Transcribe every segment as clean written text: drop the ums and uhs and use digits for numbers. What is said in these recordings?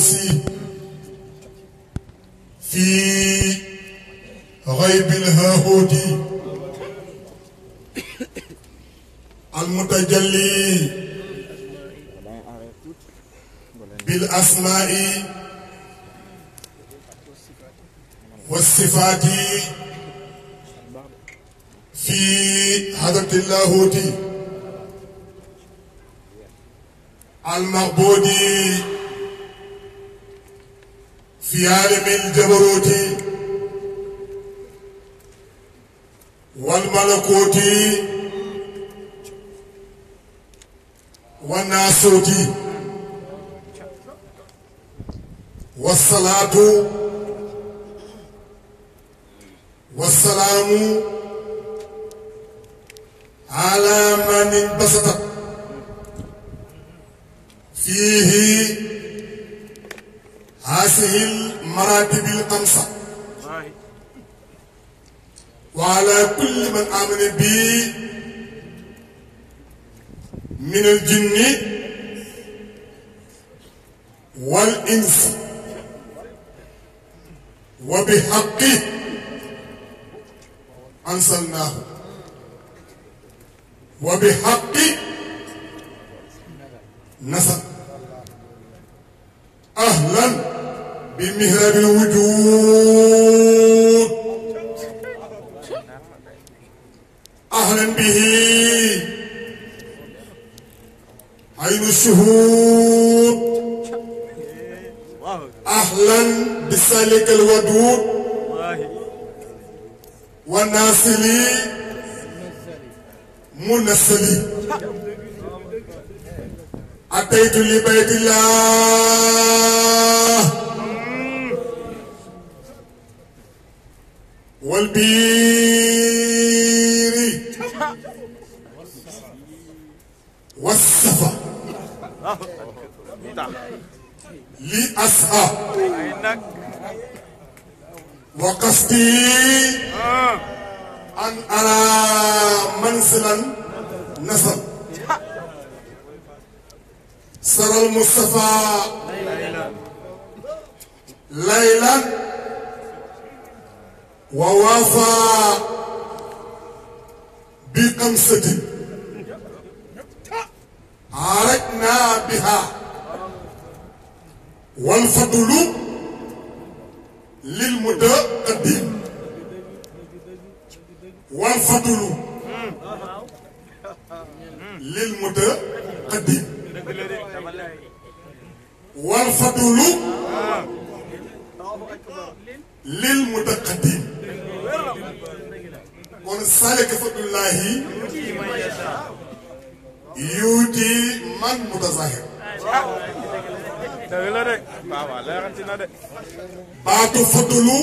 المحبوس في غيب الهاهوت المتجلي بالأسماء والصفات في حضرة اللاهوت المعبود في عالم الجبروت والملكوت والناسوت والصلاة والسلام على من انبسطت فيه هذه المراتب الخمسة وعلى كل من آمن به من الجن والإنس وبحقه أنزلناه وبحق نزل أهلا بمهراب الوجود أهلا به عين الشهود أهلا بسالك الودود والناصلي منسلي أتيت لبيت الله والبير والصفا لأسعى وقصدي أن أرى منزلا نصب سر المصطفى ليلا ووافى بقمصة عرقنا بها والفضل للمتقدم والفضل للمتقدم والفضل للمتقدم ونسالك فضل الله يؤتي من متظاهر baatu fadlu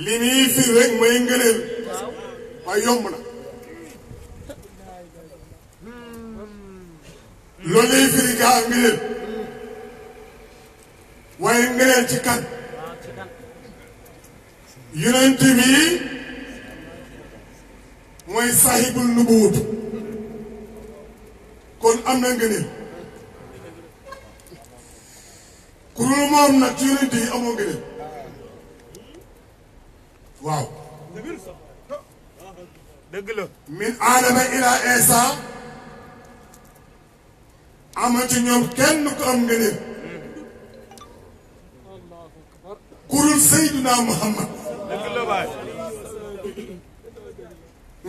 li muy firi rek may ngëneel waaye yomb na loolu lay firi gaa ngëneel waaye ngëneel ci kan yonent bi mooy sahibul nubuwut kon am na ngëneel ku dul moom nag ci yonent yi amoo ngëneel waaw dëgg la min aadama ila Isa ama ci ñoom kenn ku am ngëneel ku dul Seydina Muhammad dëgg la baay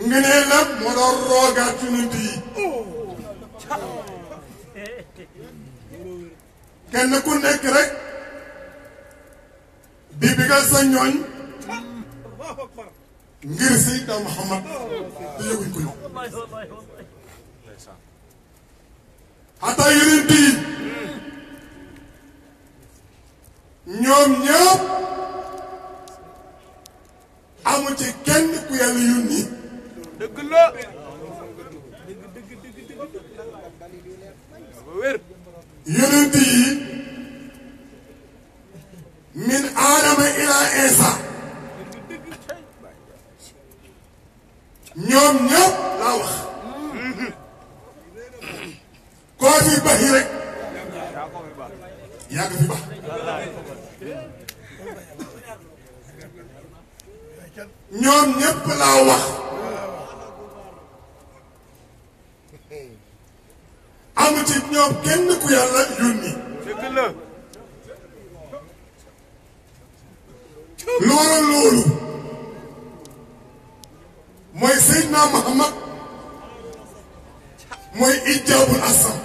ngëneel nag moo doon roogaat ci yonent yi kenn ku nekk rek di bigal sa ñooñ ngir Seydina Muhammad te yëguñ ko ñoom xataa yonent yi ñoom ñëpp amu ci kenn ku yàlla yónni dëgg la yonent yi min aadama ila Isa ñoom ñëpp laa wax koo fi baxi rek yaa ngi fi bax ñoom ñépp laa wax amu ci ñoom kenn ku yàlla yónni loolu mooy Seydina Muhammad mooy ijaabul asam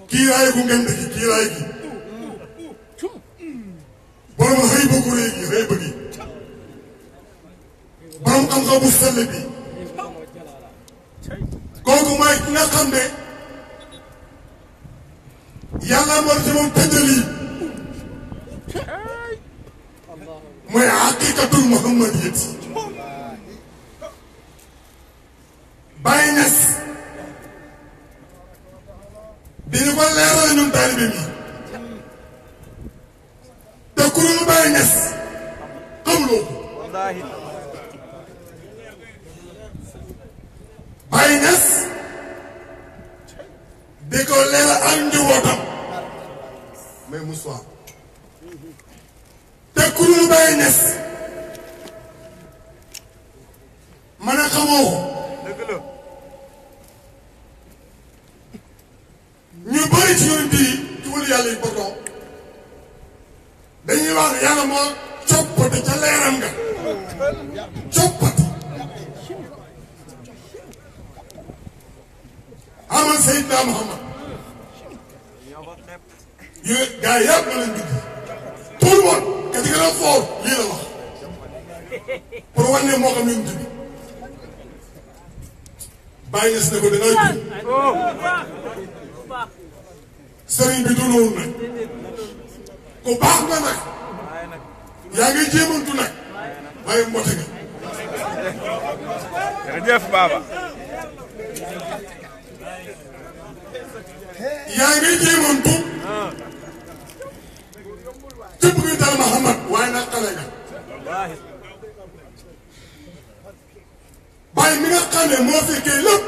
kiiraay gu ngeen dëkk kiiraay gi borom xëy ba gu réy gi xëy ba gi borom xam-xam bu sell bi kooku mooy ki nga xam ne yàlla moo ci moom tëjali mooy haqiqatul muhammadiyat Baye Niass dañu ko leeral ñun taalibe bi te kuréelu Baye Niass xamuloo ko Baye Niass di ko leeral ak njabootam mais Moussa te kuréelu Baye Niass man a xamoo ko ñu bëri ci yonent yi ci wàllu yàlla yi bokkoo dañuy wax yàlla moo coppati ca leeram nga coppati amal Seydina Muhammad yu gaa yi yàpp na leen bind tout le monde ka ci gën a fort lii la wax pour wane moo xam yonent bi bàyyi na si ne ko da ngay tudd sëriñ bi du loolu nag ku baax nga nag yaa ngi jéemantu nag waaye mbote nga jërëjëf Baba yaa ngi jéemantu ci bëgg dal Muhammad waaye nag xale nga bàyyi mi nga xam ne moo fekkee lépp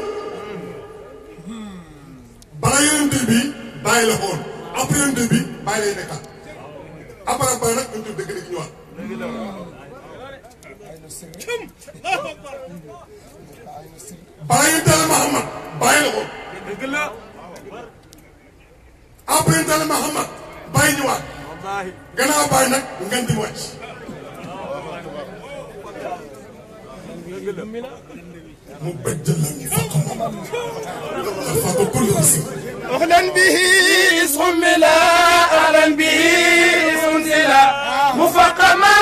bala yonent bi bàyyi la xool après yonent bi bàyyi lay nekkaat après bàyyi nag yonent bi dëgg dëgg ñëwaat bala yonent Yàlla Muhammad bàyyi la xool après yonent Yàlla Muhammad bàyyi ñëwaat gannaaw bàyyi nag ngeen di wàcc mu bëj la ñu fàq كل رسول أهلا به صملا أهلا به صنزلا مفقما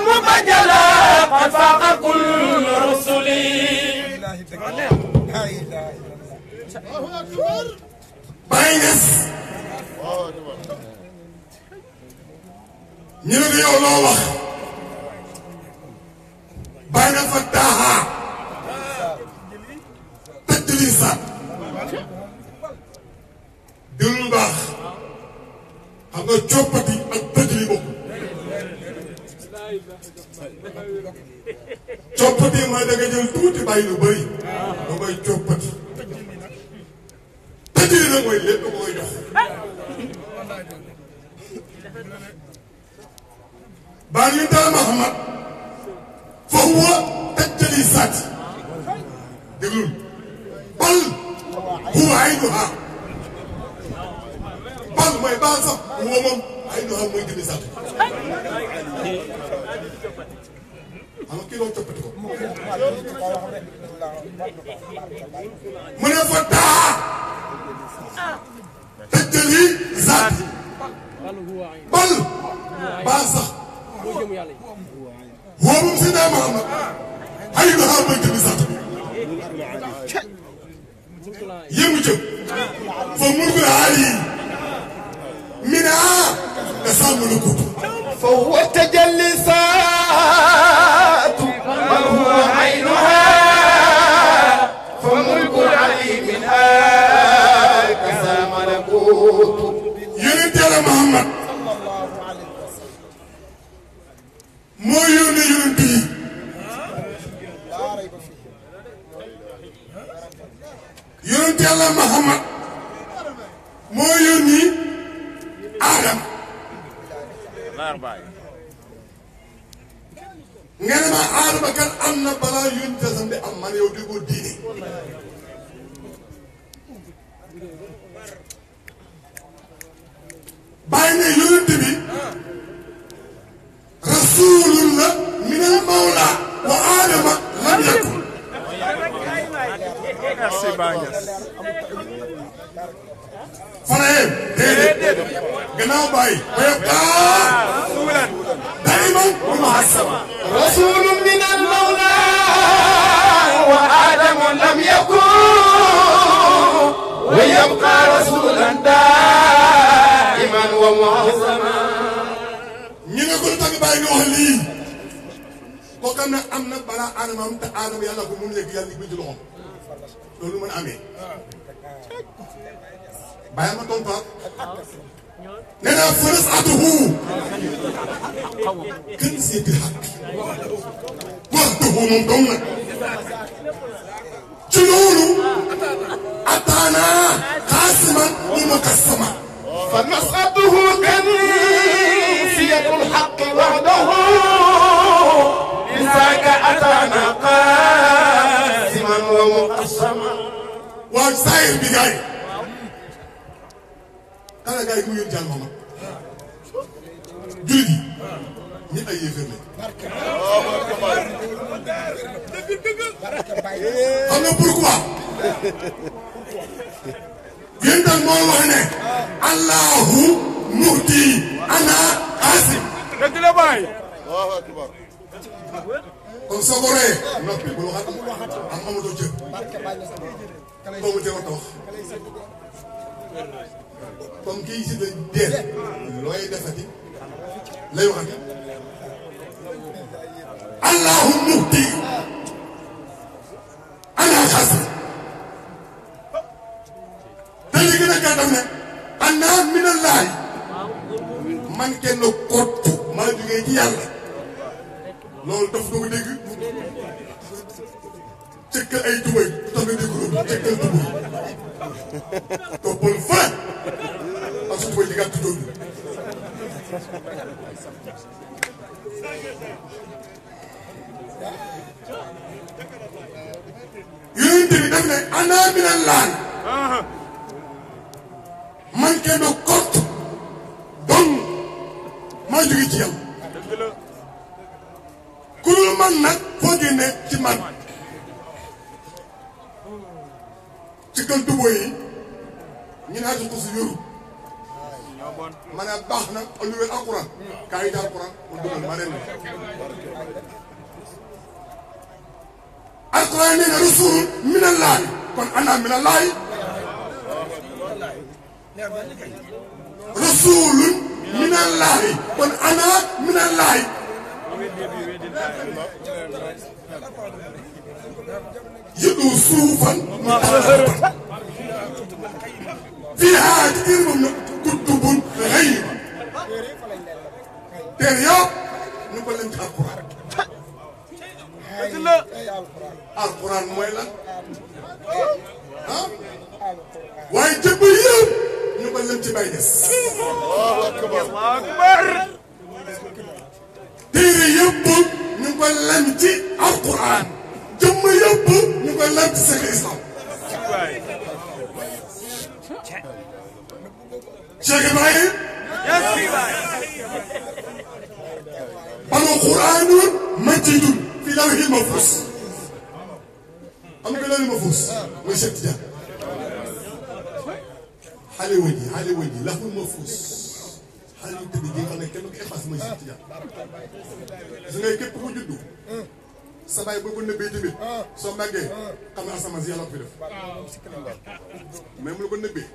مبجلا قد فاق كل رسلي Baye Niass ñu ne yow loo wax Baye na fa taaxa tëjli sa déglu baax xam nga coppati ak tëjli bokk coppati mooy da nga jël tuuti bàyyi lu bëri da koy coppati tëjli nag mooy lépp da koy jox baa ñu dal Muhammad fa huwa tëjli saati déglul bal huwa aynuha bal mooy baal sax huwa moom aynuha mooy jëmi saati xam nga kii doon coppati ko mu ne fa daa tëjli saati bal baal sax huwa moom Seydina Muhammad aynuha mooy jëmi saati yëngu jëm fa mulkul aali minhaa tasaamu lakuut fa huwa tajallisaat bal huwa aynuhaa fa mulkul aali minhaa tasaamu lakuut yonent Yàlla Muhammad moo yónni yonent yi yonent Yàlla Muhammad moo yónni Adama nga ne ma Adama kan am na balaa yónni tasam de am man yow déggoo diine bàyyi ne yonent bi rasulullah minal mawla wa Adama lam yakun merci Bagnès Fanaem déedéet gannaaw bàyyi ba yëpp daiman wa muhassama rasulun min al mawla wa adamu lam yakun wa yabqa rasulan daiman wa muhassama ñu ne ko lu tax bàyyi nga wax lii koo xam ne am na balaa Adama am te Adama yàlla ko mun yëg yàlla bi ci loxoom loolu mën a amee bàyyi ma tontu nee naa fëles atuhu kan seeti xaq wax tuhu moom dong nag ci loolu ataana xaasiman wa mukassama fa nasatuhu kansiyatul xaq wahdahu lisaaka ataana qaasiman wa muqassama waaw saayir bi gaay xanaa gaay mu yónni Yàlla Muhammad jullit yi ñëpp ay yéefar lañ xam nga pourquoi yéen daal moo wax ne allahu muhdi ana asim dëgg la baay kon soo ko ree noppi bul waxat am amatoo cër foo mu teew a wax comme kii si la deel looy defati lay waxati allahu muhdi ana xasim te li gën a gàttal ne ana minallahi man kenn kottu maa jógee ci yàlla loolu daf doo ko dégg cëkkal ay tubay du tax nga dégg loolu cëkkal tubay toppal fa ak su tubay di gàtt doon yonent bi daf ne ana minallahi man kenn kott donc maa jógee ci yàlla ku dul man nag foo génnee ci man ci kan tubóo yi ñu naa ci xusi yoru ma ne baax na alluwee alquran kaa yi daal alquran mu dugal ma ren alquran nee na rasulun minallahi kon ana minallahi rasulun minallahi kon ana minallahi yëdu suufan fiiha ci biir moom nag kutubun ghayba téere yëpp ñu ko leen ci alquran alquran mooy lan ah waaye jëbb yëpp ñu ko leen ci bay des téere yëpp ñu ko leen ci alquran jëmm yëpp ñu ko leen ci seen islam Cheikh Ibrahim bal quranun majidun fi lawhil mahfuz am nga lawhil mahfuz mooy Cheikh Tidiane xale wëññi lawhil mahfuz xale yu tëdd gi nga xam ne kenn du ko efface mooy Cheikh Tidiane su ngay képp ku juddu sa baay boo ko nëbbee tamit soo màggee xam nga asamaan si yàlla ko fi def même lu ko nëbbee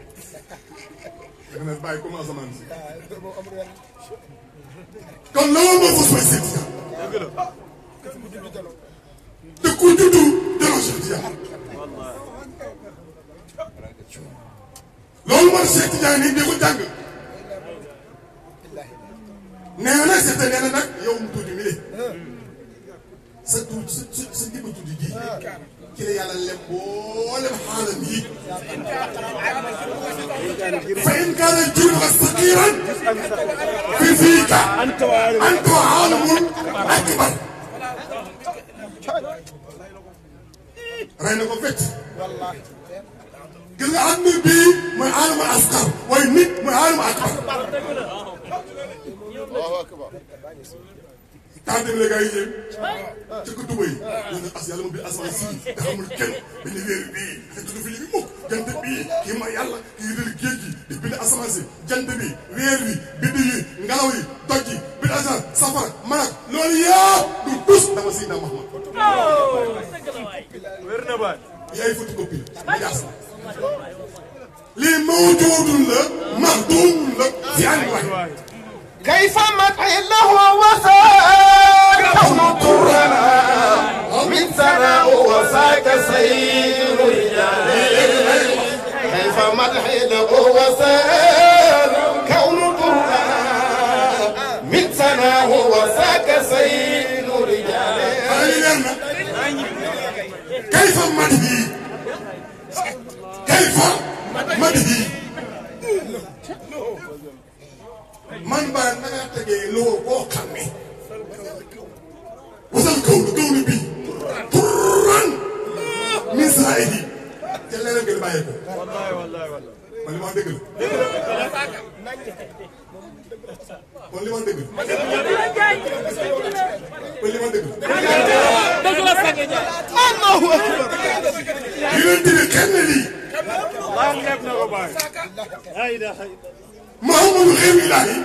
da nga ne bàyyi comme asamaan si kon lawhil mahfuz mooy Cheikh Tidiane te ku juddu delloo Cheikh Tidiane loolu mooy Cheikh Tidiane nii di ko jàng nee na nag nee na nag yow mu tuuti mi de sa tuuti sa digg tuuti ji ci la yàlla lem boolem xaalam yi fa in kaana junuka saqiran fi fiika anta aalamul akbar rey na ko fekk gis nga àdduna bii mooy aalamul asqar waaye nit mooy aalamul akbar tant que les gars yi ñëw ci ko Dubaï ñu ne as yàlla moom bi asamaan si te xamul kenn dañu weer bii dafa tudd fii bi mukk jant bii kii ma yàlla kii dël géej gi di bind asamaan si jant bi weer bi bind yi ngelaw yi doj yi bind asamaan safara manak loolu yëpp du tus dama si na Muhammad wér na baat yaay photocopie la yaas lii mawjuudun la mahduudun la fi an waay كيف مدعي له وساك كون طرنا من سناء وساك سيد رجال كيف مدعي له وساك كون طرنا من سناء وساك سيد رجال كيف مدعي كيف مدعي man ba na nga tegee loo boo xam ne wasal kaw ni bii turan min saa yi te leneen ngeen bàyyee ko man li ma dëgg la kon li ma dëgg la kon li ma dëgg la yonent bi kenn lii محمد غير إلهي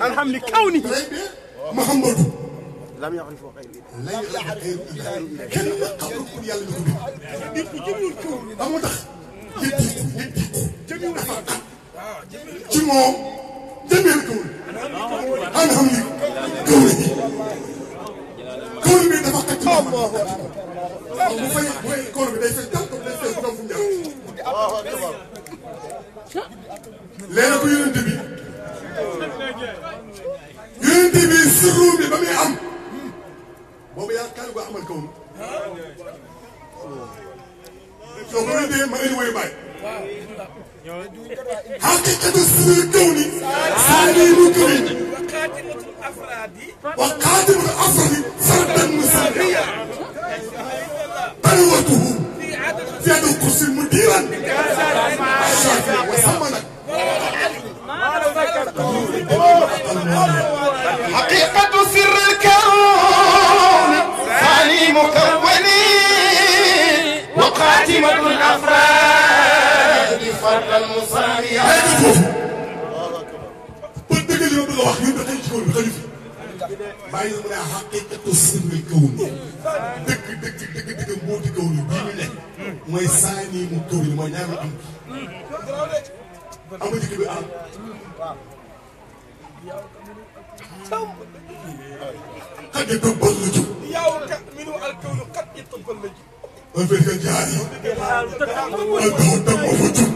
الحمد كوني محمد لم يعرف غير لا يعرف غير إلهي كلمة قبل كل يالله أمو دخ يديكو جمو جميع الكون أنا همي كوني كوني بيتفقد جمو كوني بيتفقد léegi ko yonent bi sirru bi ba muy am boobu yaa kan ko amal kaw soo ko wéntee ma leen woy bàyyi xaqiqatu sirri kaw ni saani mu kaw wa xaatimatul afradi sardan musarriya balwatuhu في هذا الكرسي مديرا الشافعي وسمنا حقيقة سر الكون ثاني مكوني وقاتمة الأفراد فرد المصارية بدك اليوم بالله يبقى تقول بخليفة بايز من حقيقة سر الكون دك موتي كوني بيمي mooy saani mu kaw yi mooy ñaari am amu jikki bi am xat yi toppal la jóg on fait que jaar yi al daw tam moo fa jóg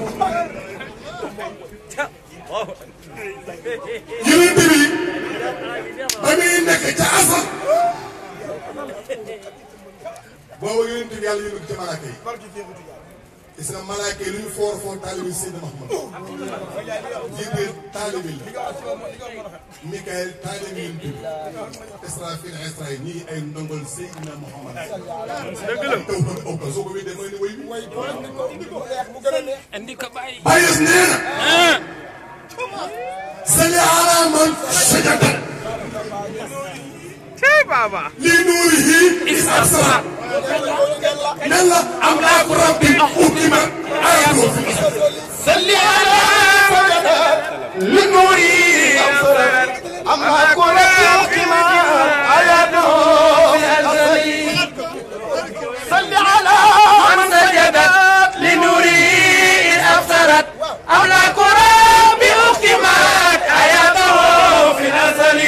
yeneen bi ba muy nekk ca asal boobu yonent bi yàlla yónni ci malaaka yi gis nga malaaka yi lu ñu foor foor taalibi Seydina Muhammad Jibril taalibi la Mikaël taalibi yonent bi Israfil Israël ñii ay ndongol Seydina Muhammad dëgg la taw ba ëpp soo ko wédee mooy ne woy bi andi ko bàyyi bàyyi nee na salli ala man sajada بابا لنوره إسأسرع نلا أملاك ربي أحكم آياته صل على لنوره أملاك ربي أحكم آياته صل على من سجدت لنوره أبصرت أملاك ربي أحكمت آياته في الأزل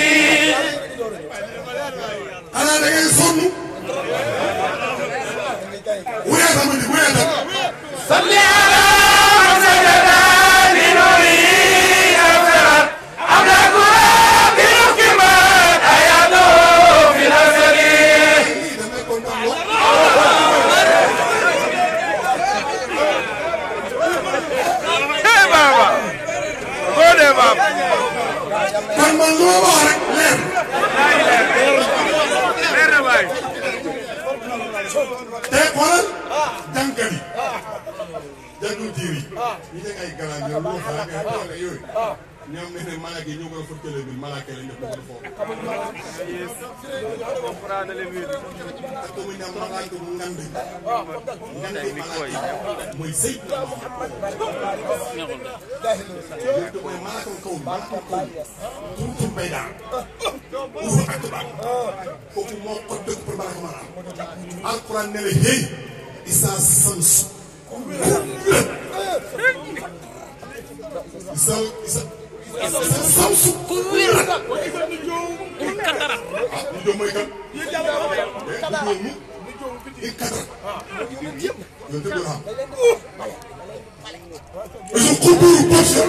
أنا لقيت صنو ويا ثمني ويا ثمني صل على من سجدت لنوره أبصرت أملاك ربي أحكمت آياته في الأزل jànkat yi jàngu tiir yi ñu nekk ay galaan yow lu xalaat ay doole yooyu ñoom nee na malaaka yi ñoo ko fa télé bi malaaka yi lañ def ko foofu ak ko muy ñam malaaka bu ngand malaaka mooy sëy mooy malaaka kaw tur bay daal ufa ak tubaab kooku moo ko dëgg pour malaaka maanaam alquran ne la hey isa sams samsu kuwirat ikatara ñu joom mooy kan ñu ikatara yow te doo xam isu kuburu bosha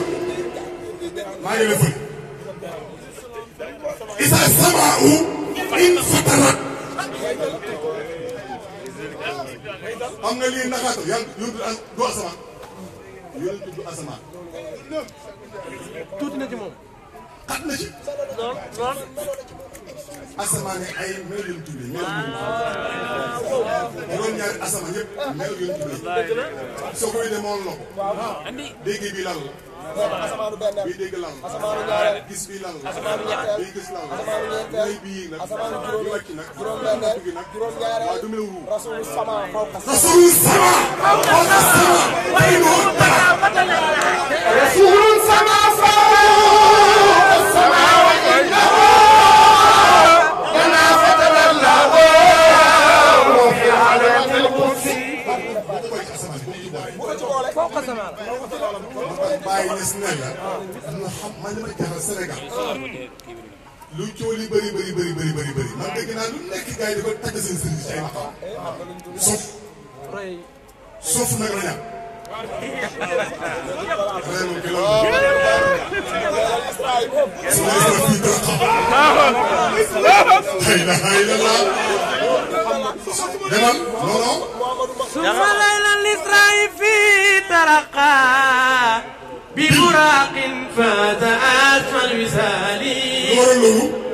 maa ngi la fële isa sama'u in fatara am nga lii naxaata yàlla yóntu du asamaan yóntu du asamaan tuuti na ci moom. xat na ci. lool. asamaan yi ay mel yu ñu tuddee mel yu ñu tuddee. juróom-ñaari asamaan yëpp mel yu ñu tuddee. soo ko indee moom la ko. dégg bii lan la. bii dégg lan la. gis bii lan la. bii gis lan la. lay bii nag. di wàcc nag. dugg nag. waaw du mel wu. rasul sama. way moo dara. rasul sama. bàyyi ñes ne la na xam man li ma jaaxal Sénégal lu coow li bëri man dégg naa lu nekk gars yi di ko tagg seen sëriñ ci ay maqaam sauf nag la ñam vraiment que loolu demal non ثم ليلا الإسراء في ترقى ببراق فات أسفل وسالي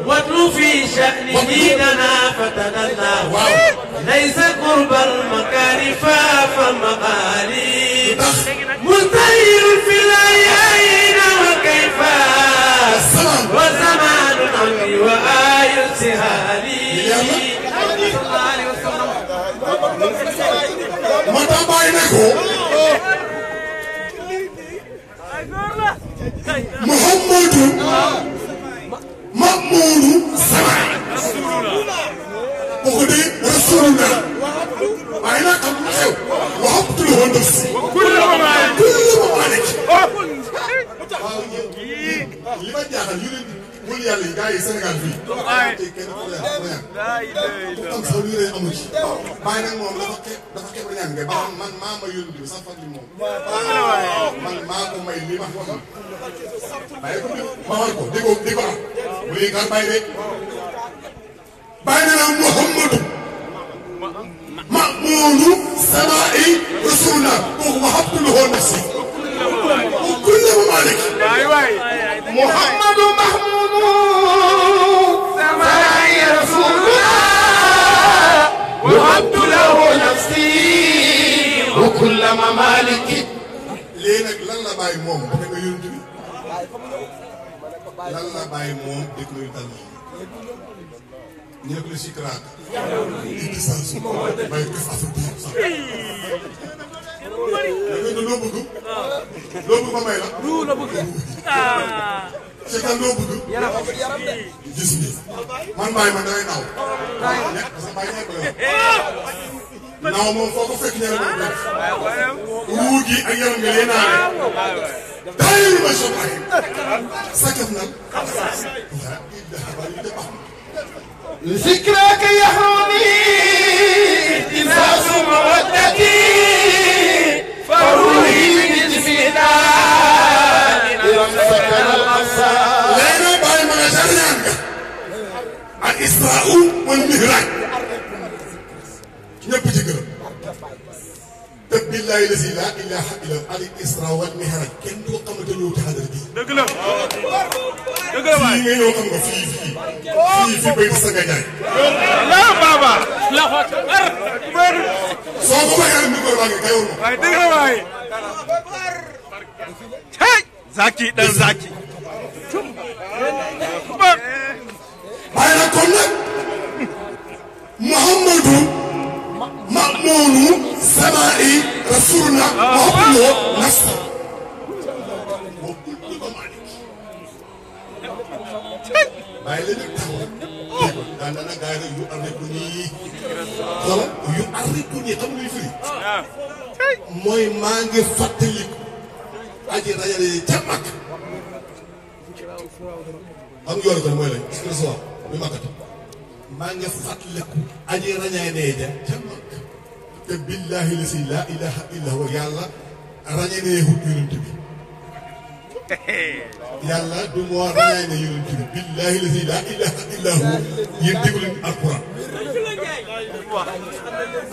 واتلو في شأنه دنا فتدلى ليس قرب المكان فالمقالي مستهير في الأيين وكيف وزمان الأمر وآي السهالي mata bàyyi ne ko Muhammadu Mahmudu sama kooku de rasulullah waaye nag am na xew waxtu la woon def si kullu ma malik li ma jaaxal yu leen wul yàlla yi gars yi Sénégal fii te kenn ku ne am sax lu rëy amu ci bàyyi nag moom dafa xeeb la ñaan nga ba man maa ma yónni bi sax fàttali moom man maa ko may li ma ko xam bàyyi ko ma war ko di ko am bu léegi nga bàyyi de bàyyi na Muhammadu Mahmudu Samaa'i Rasulullah kooku wahabtu lahu nafsi kullu ma malik Muhammadu Mahmudu Samaa'i Rasulullah wahabtu lahu nafsi kullu ma malik léegi nag lan la bàyyi moom da nga yónni bi lan la bàyyi moom dëkk la yu dal ñu ne ko le Sikra indi saa su bàyyi ko Afrique bi sax loo bëgg ma may la c'est que loo bëgg gis nga man bàyyi man damay naaw ñett parce que bàyyi ñett la naaw moom foo ko fekk ñeneen moom def ruu gi ak yaram nga lee naawee daayir ma so bàyyi sakkat nan ذكرك يحرمني التماس مودتي فروحي بالجفينة لم سكن الأقصى لأنه باي ما جريانك الإسراء والمهراج ñëpp ci gërëm te billahi la ilaha illa al isra wal mihraj kenn du ko xamante ñëw ci xadara bi. dëgg la waay fii nga ñëw xam nga fii béy sa nga jaay. la baba la xot soo ko waxee rek micro baa ngi kayoo ma. waay dëgg la waay hey Zaki dan Zaki waaye nag kon nag Muhammadu Ma'munu Samaa'i Rasuluna Muhammadu Nasta bàyyi la nag taxaw daan na gaa yi yu arriku nii xoolal yu arriku nii xam nga firi mooy maa ngi fàttaliku aji rajale ca mag xam nga yoonu kon mooy lañ recevoir bi makkati maa ngi fàttaliku aji rañaane ja ca mag te billahi la si laa ilaha illa huwa yàlla rañaane hut yonent bi yàlla du moo rañaane yonent bi billahi la si laa ilaha illa huwa yéen déglu leen alquran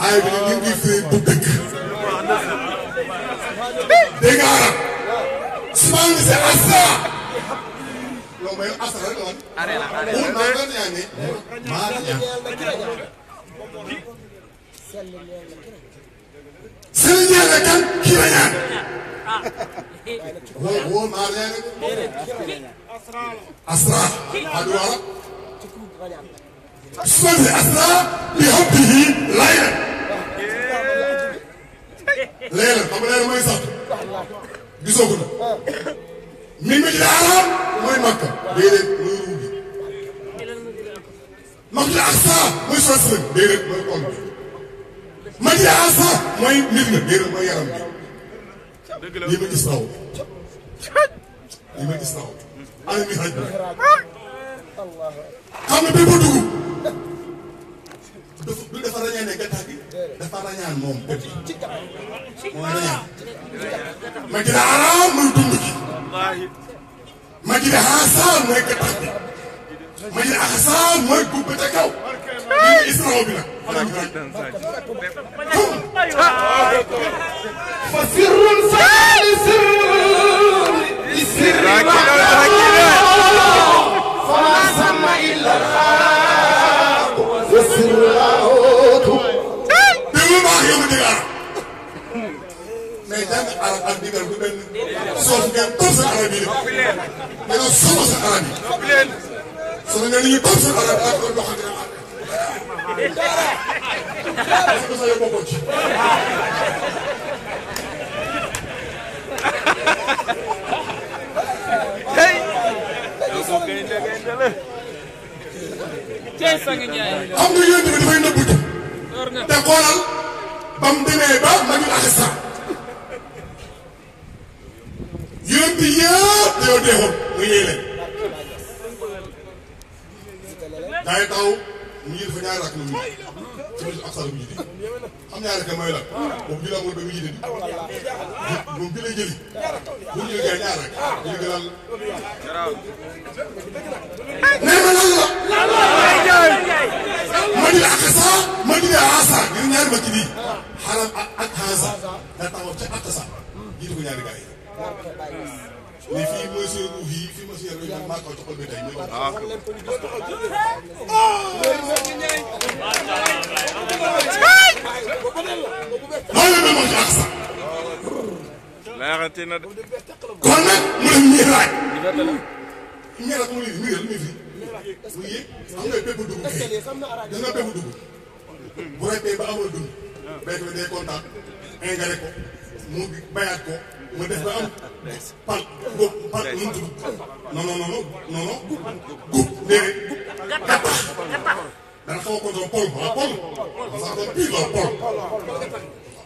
aaya bi nag ñu ngi firi bu dëgg dégg nga arab subaan si asa loolu mooy asa rek lan maa rañaane maa rañaan seen ñaane kan ki rañaan woo maa rañaane asra adu arab subaan si asa bi hubbihi laylan laylan xam nga laylan mooy sax gisoo ko na mi ngi ci arab mooy makka déedéet mooy ruubi Masjid Aqsa mooy sosal déedéet mooy xol bi Masjid Aqsa mooy nit na déedéet mooy yaram bi lii ma gis taw lii ma gis taw ana mi xaj bi xam nga bépp dugub du dafa rañaane gàttax gi dafa rañaan moom bépp mooy rañaan Masjid Arab mooy dund gi Masjid Aqsa mooy gàttax gi Masjid Aqsa mooy gubbe ca kaw lii ma gis taw bi nag fa sirrun saali sirrun li sirri fama sama illa alxaq wa sirratu déglu baax yow ma dégg arab mais jàng arab ak digal bu benn soof ngeen toog sa arab yi ngeen solo sa arab yi soo ngeen ñu toog sa arab ak doon doxal dina am sa yow bokkoo ci xam nga yéen tamit dafay nëbbutu te xoolal ba mu demee ba Masjid Aqsa yéen bi yëpp dañoo deexoon mu yee leen daa ngi taw mu ngi dafa ñaari rakk la mu ngi ci Masjid Aqsa la mu jiite xam ñaari rakk mooy lan boobu ñu la amoon ba mu jiite bi moom bi lay jëli bu ñu jëlee ñaar rek ñu ngi lan nee ma lan la Masjid Aqsa Masjid Aqsa ñu ñaari makki bi xaram ak Aqsa da taxaw ca Aqsa jiite ko ñaari gars yi mais fii mooy seen ruux yi fii mooy seen ruux yi maa ko ci xol bi tey loolu la Masjid Aqsa leerati na de kon nag mu ne miiraaj miiraaj mu ne miiraaj mu fi mu yéeg xam nga bépp dugub kay gis nga bépp dugub bu rëbbee ba amul dund béykat bi day kontaan engrais ko mu bayaat ko mu def ba am pal góob pal nu mu tudd non guub déedéet gattax dana xaw a kontaan pol waaw pol parce que encore pire la pol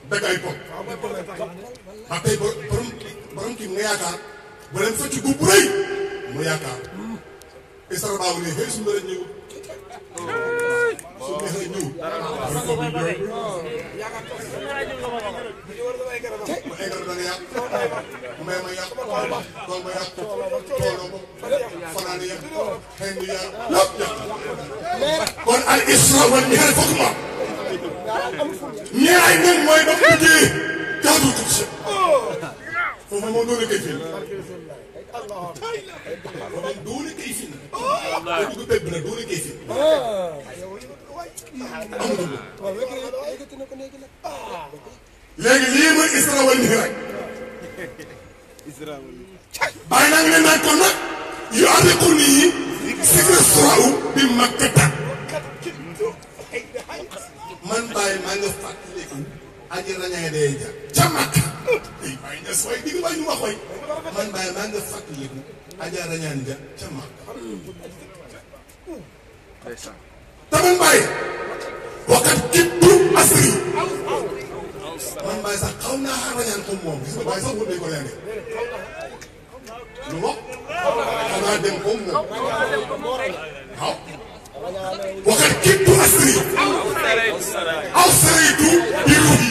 dagg ay pol ak tey borom kii nga yaakaar ba leen fekk guub bu rëy mu yaakaar isra baaw ne xëy suñu la ñëw su neexee ñëw ma ay garab dana yàq mbay ma yàq tool ma yàq tooloo ko fanaani yàq xëy na yàq lépp yàq kon al isra wal mi'raj foog ma ñaay moom mooy ba mujjee ka فمن دون كيف فمن دون كيف تقول تبنا دون كيف léegi lii mooy Isra wal Mi'raj bàyyi naa ngi leen naan kon nag yu àndiku nii sikra suraaw bi Makkata man bàyyi maa nga fàttaliku aji rañaa dee ja ca Makka ay bàyyi ñes way digg way ñu wax way man bàyyi maa nga fàttaliku aji rañaan ja ca Makka taman bàyyi waxat kittu asri man bàyyi sax xaw naa rañaan comme moom gis nga bàyyi sax wut nañ ko leen lu wax xaw naa dem comme moom waaw waxat kittu asri aw saraytu bi ruuhi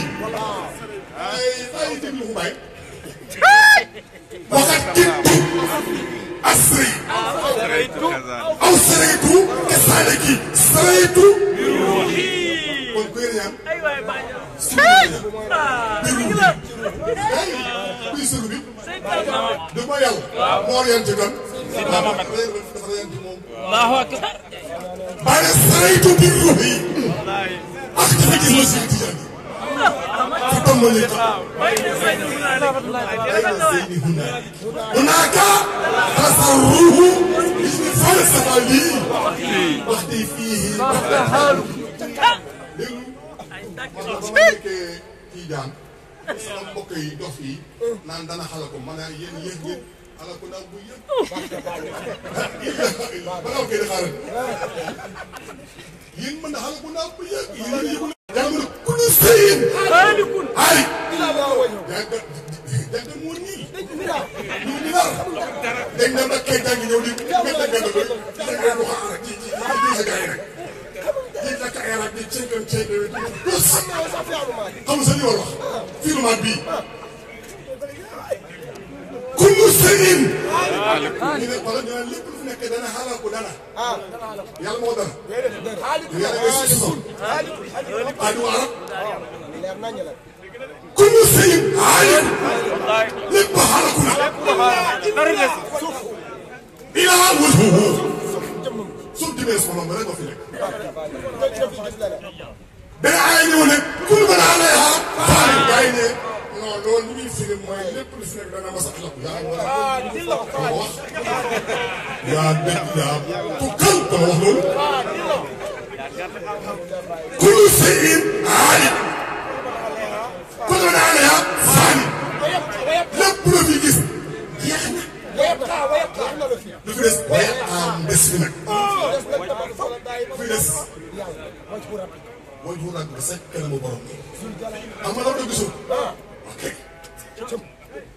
ay déglu ko bàyyi waxat kittu asri aw saraytu kasaalaki saraytu bi ruuhi kon kuy rañaan kuy sëru bi du ma yàlla moo yan ci kan dafa yan ci moom bàyyi saraytu bi ruuhi ak dafa gis ma Cheikh Tidiane fi tàmbalee hunaaka tasarruhu falsafa lii waxti fii man ma nekkee kii jaan sama mbokk yi dof yi naan dana xala ko ma ne yéen ngeen xala ko ndaw bu yëpp balaa koy xaaral yéen mën na xala ko ndaw bu yëpp yéen yëpp yàlla mën a kunu sëyin ay jàngal moo nii ñu ni nar dañ dem nag kay jàngi ñëw di métta gànn ba jàngal bu xaar ci sa gars yi rek di lakk ay rab di ceekan ceekan xam nga sa li war wax firma bii kullu sëyin ñu ne wala ñu naan lépp lu fi nekk dana xaalal ko dana yàlla moo dara yàlla ngay si soon adu arab kullu sëyin xaalal lépp xaalaku na ilaa wajhuhu suuf dimee sama rek nga fi nekk benn aaya ñëw ne kullu man alayha faan gaa yi ne non loolu li ñuy firi mooy lépp lu fi nekk dana mas a xalaat yaa wax yaa dëgg yaa tukkal ko wax loolu kullu shay'in haalik kullu man alayha faan lépp lu fi gis jeex na lu fi des day am des fi nag fi des wajhu rabbi sa kanamu borom am nga loolu gisul ok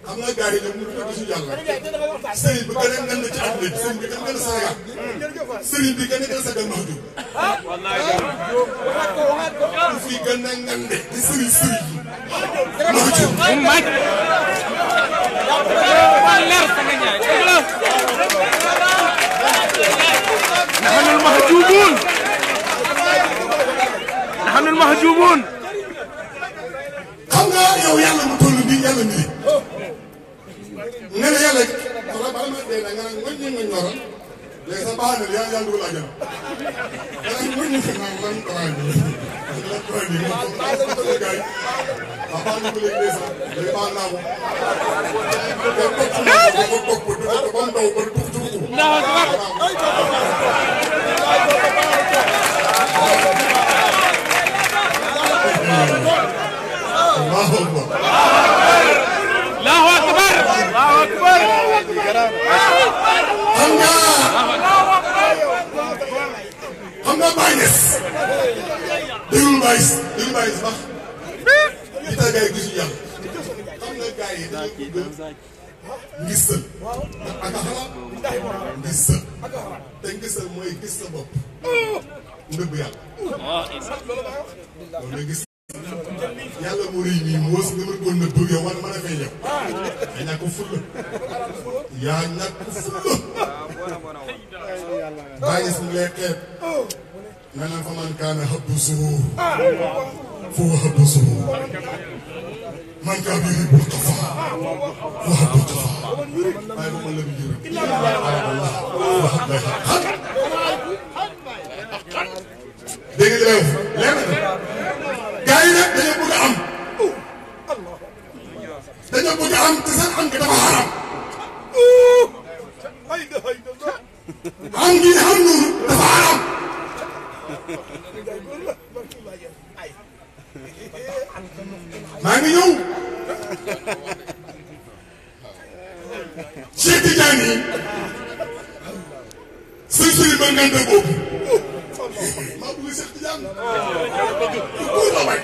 xam nga gars yi ñoom ñu gisul yàlla sëriñ bi gën a ngan ci àdduna bi sëriñ bi gën a ngan Sénégal sëriñ bi gën a ngan sagal Mahdi ku fi gën a ngan de di sëriñ Mahdi نحن المهجومون نحن المهجومون xam nga yow yàlla mu toll nii yàlla nii nga ne yàlla wala bala ma dee nga naan wëñ nga ñoroon léegi sax baax na yàlla dugal àjjana nga naan wëñ nga naan lan courant bi lan courant bi moom gars yi waaw baax na ko léegi dee sax léegi baax naa ko nga topp ba mu daw ba dugg ci dugg Allahu akbar. Allahu akbar. Allahu akbar. xam nga Baye Niass déglu Baye sax li tax gars yi gisu yàlla xam nga gars yi dañoo bëgg ngisal ak xalaat ngisal te ngisal mooy gis sa bopp ndëbb yàlla loolu gis yàlla mu rëy nii moo si nga mën koo nëbb yow war mën a feeñ yow yaa ñàkk fulla yaa ñàkk fulla bàyyi si mu lay xeeb nga naan fa man kaana habbu suhuur foo habbu suhuur man kaa biir yi bul xafa wax bul xafa waaye ba man la bi jërëm wax day xat dégg nga leer na gars yi nag dañoo bëgg a am te seen am gi dafa xaram am gi xam noonu dafa xaram maa ngi ñëw Cheikh Tidiane yi sëñ Sëriñ ba ngante boobu maa bëgg Cheikh Tidiane pour la waay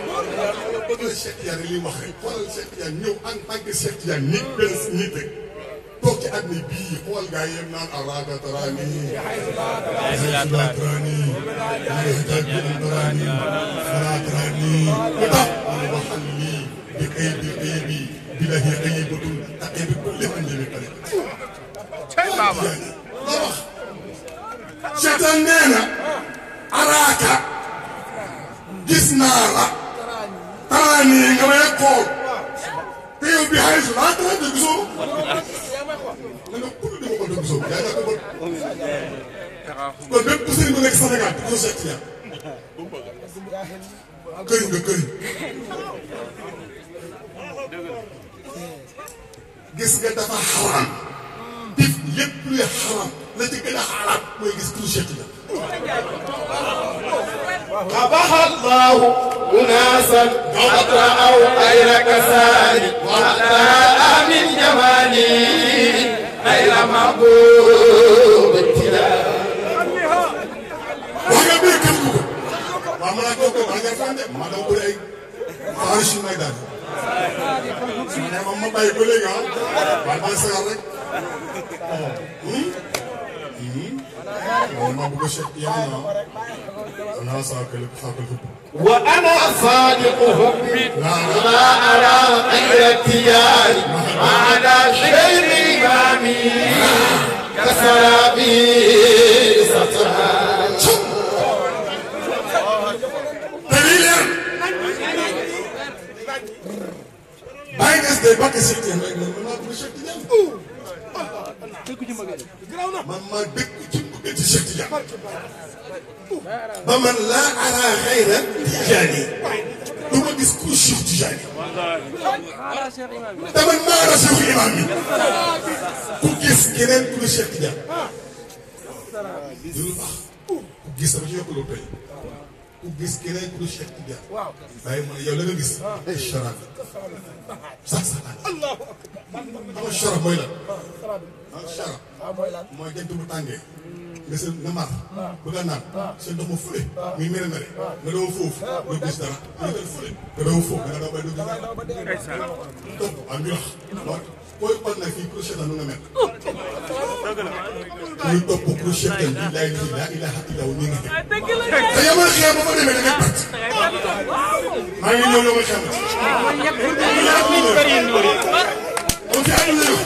Cheikh Tidiane li wax rek xoolal Cheikh Tidiane ñëw en tant que Cheikh Tidiane nit benn nit rek toog ci àddina bii xool gaa yi naan araka tarani haytula tarani haytula tarani fala tarani lu tax mu waxal lii bi kay bi bilahi ayyibatul taqi bi kulli man jëmi pare baba la wax Cheikh nee na araka gis naa la tarani nga may xool te yow bi haytula tarani gisoo nga pour di ma ko déglu soobu yaa ngi ko kon bépp sëriñ bu nekk Sénégal di ko Cheikh Tidiane këriñ nga këriñ gis nga dafa xaram def lépp luy xaram la ci gën a xaram mooy gis tout Cheikh Tidiane قبح الله أناسا قد رأوا غير كسالي وأتى من جمالي غير محبوب ابتلاء وهي بيكم وما نقول ما نفهم ما نقول أي فارش ما يدار ما بيقول لي ما بنسألك ما بقول شيء يعني أنا ساكل وأنا صادق حبي لا أرى غير اختياري على شيء إمامي كسرابي سطرا باين أصدق باك سيتي ما بقول شيء يعني ما بقول بمن لا أرى غير تجاني ثم ديسكو شيخ تجاني تمن ما أرى شيخ إمامي كوكيس كنين كل شيخ تجاني كوكيس أبغى يقول له تاني كوكيس كنين كل شيخ تجاني باي من يلا نجلس الشراب صح الله أكبر الشراب مايلا الشراب ما يجي تبتانجي nga seen nga mar bëgg a naan seen ndox ma fule muy mere mere nga doo foofu doo gis dara nga doo fule nga doo foofu nga doo bay doo gis dara topp ak ñu wax koy xool nag fii pour seetaan nu nga mel muy topp pour seetaan bi laay nii laa ilaha illa hu nii nga te yamal xeex ba fa demee da ngay perte maa ngi ñëw yamal xeex on fi ànd nañu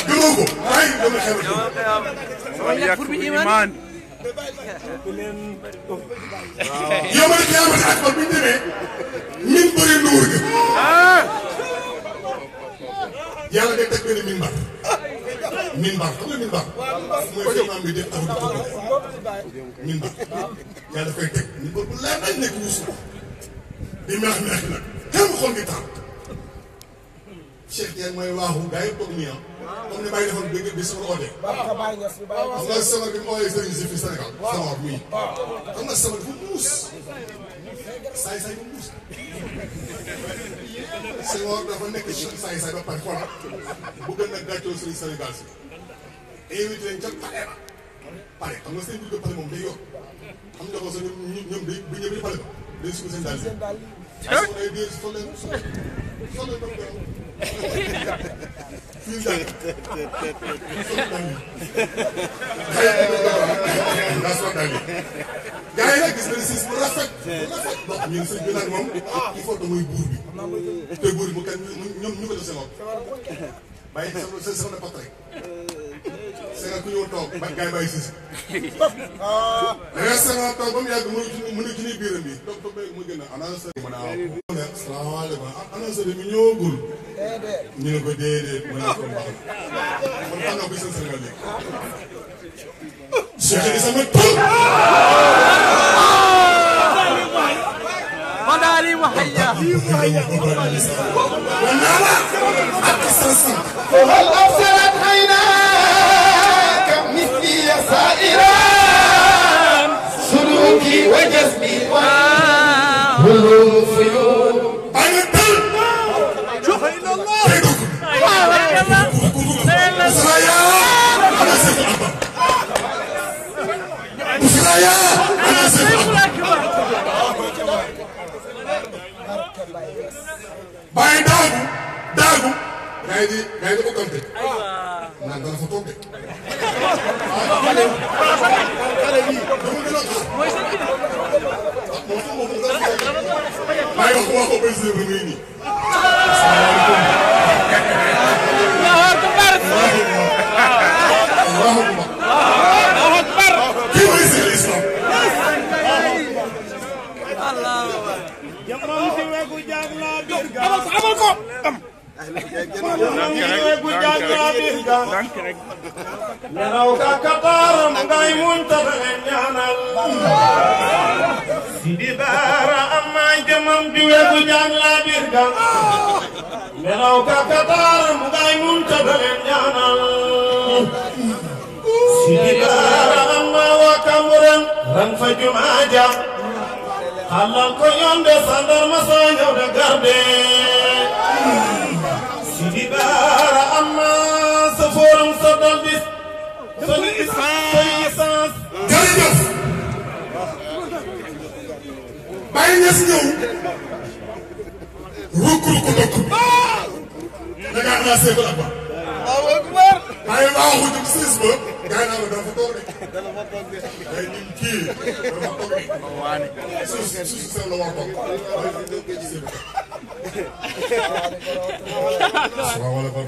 gëmoo ko waaye yamal xeex يكفر بالإيمان يوم القيامة أكبر من دمه من بري نور يلا دي تكبير منبر منبر xam nga minbar mooy fi imam bi def taw di ko minbar yàlla fay teg minbar bu leer nañ nekk wusu di meex meex nag kenn xool ngi taal Cheikh Tidiane mooy waaxu gaa yi toog nii comme ni Baye defoon dégg bi sama oote. xam nga sama bi mu ooyee sëriñ si fii Sénégal. sama muy xam nga sama dafa muus. saay saay ba muus. Senghor dafa nekk ci saay saay ba pare xoolal bu gën a gàccoo sëriñ Sénégal si. invité leen ca pare ba pare xam nga seen biir ba pare moom day yor xam nga ko sax ñoom day bu ñëwee pare ba day suba seen daal yi. ay ay biir sol leen sol leen ba mu gën fii daal gaa yi nag gis nañu siis bu rafet donc ñun sëñ bi nag moom il faut que muy buur bi te buur bi mu kenn ñoom ñu ko def seen bopp bàyyi seen sama ne pat rek seen ku ñëw toog ba gars yi bàyyi siis restaurant toog ba mu yàgg mu ne ci ni biiram bi toog toog mu gën a annonceur mu ne salaamaaleykum annonceur bi ñëwagul ñu ne ko déedéet mu ne ko baax kon xam nga ko seen Sénégal léegi Cheikh Issa tol Madali Mahaya ونالا أكساسا وهل أبصرت عيناك مثلي سائرا سلوكي وجسمي والهلوم فيوم أنا تل شوف إلى الله بسرايا أنا سيد الأكبر بسرايا أنا سيد الأكبر باي داغو غايدي ko konté nan dana fa toog de may wax ko bay ci bu muy ni Allahu akbar ki way ci Islam Jamam ci wegu jagla birga amal ko nelaw ka kataram ngay muntabale ñaanal Sidi Bara amma jamam ci wegu jagla birga nelaw ka kataram ngay muntabale ñaanal Sidi Bara amma wa kamuran ran fa jumaaja halal ko yonde sandar ma so ñew de garde Sidi Bara amma sa forum sa dal bis son essence jërëjëf Baye Niass ñëw rukkul ko dokk da nga na seetal ak ba Allahu akbar Baye waxu ci siis ba gaay na dafa fa toog de day nim kii dafa toog de waane su sa la war toog Assalamualaikum.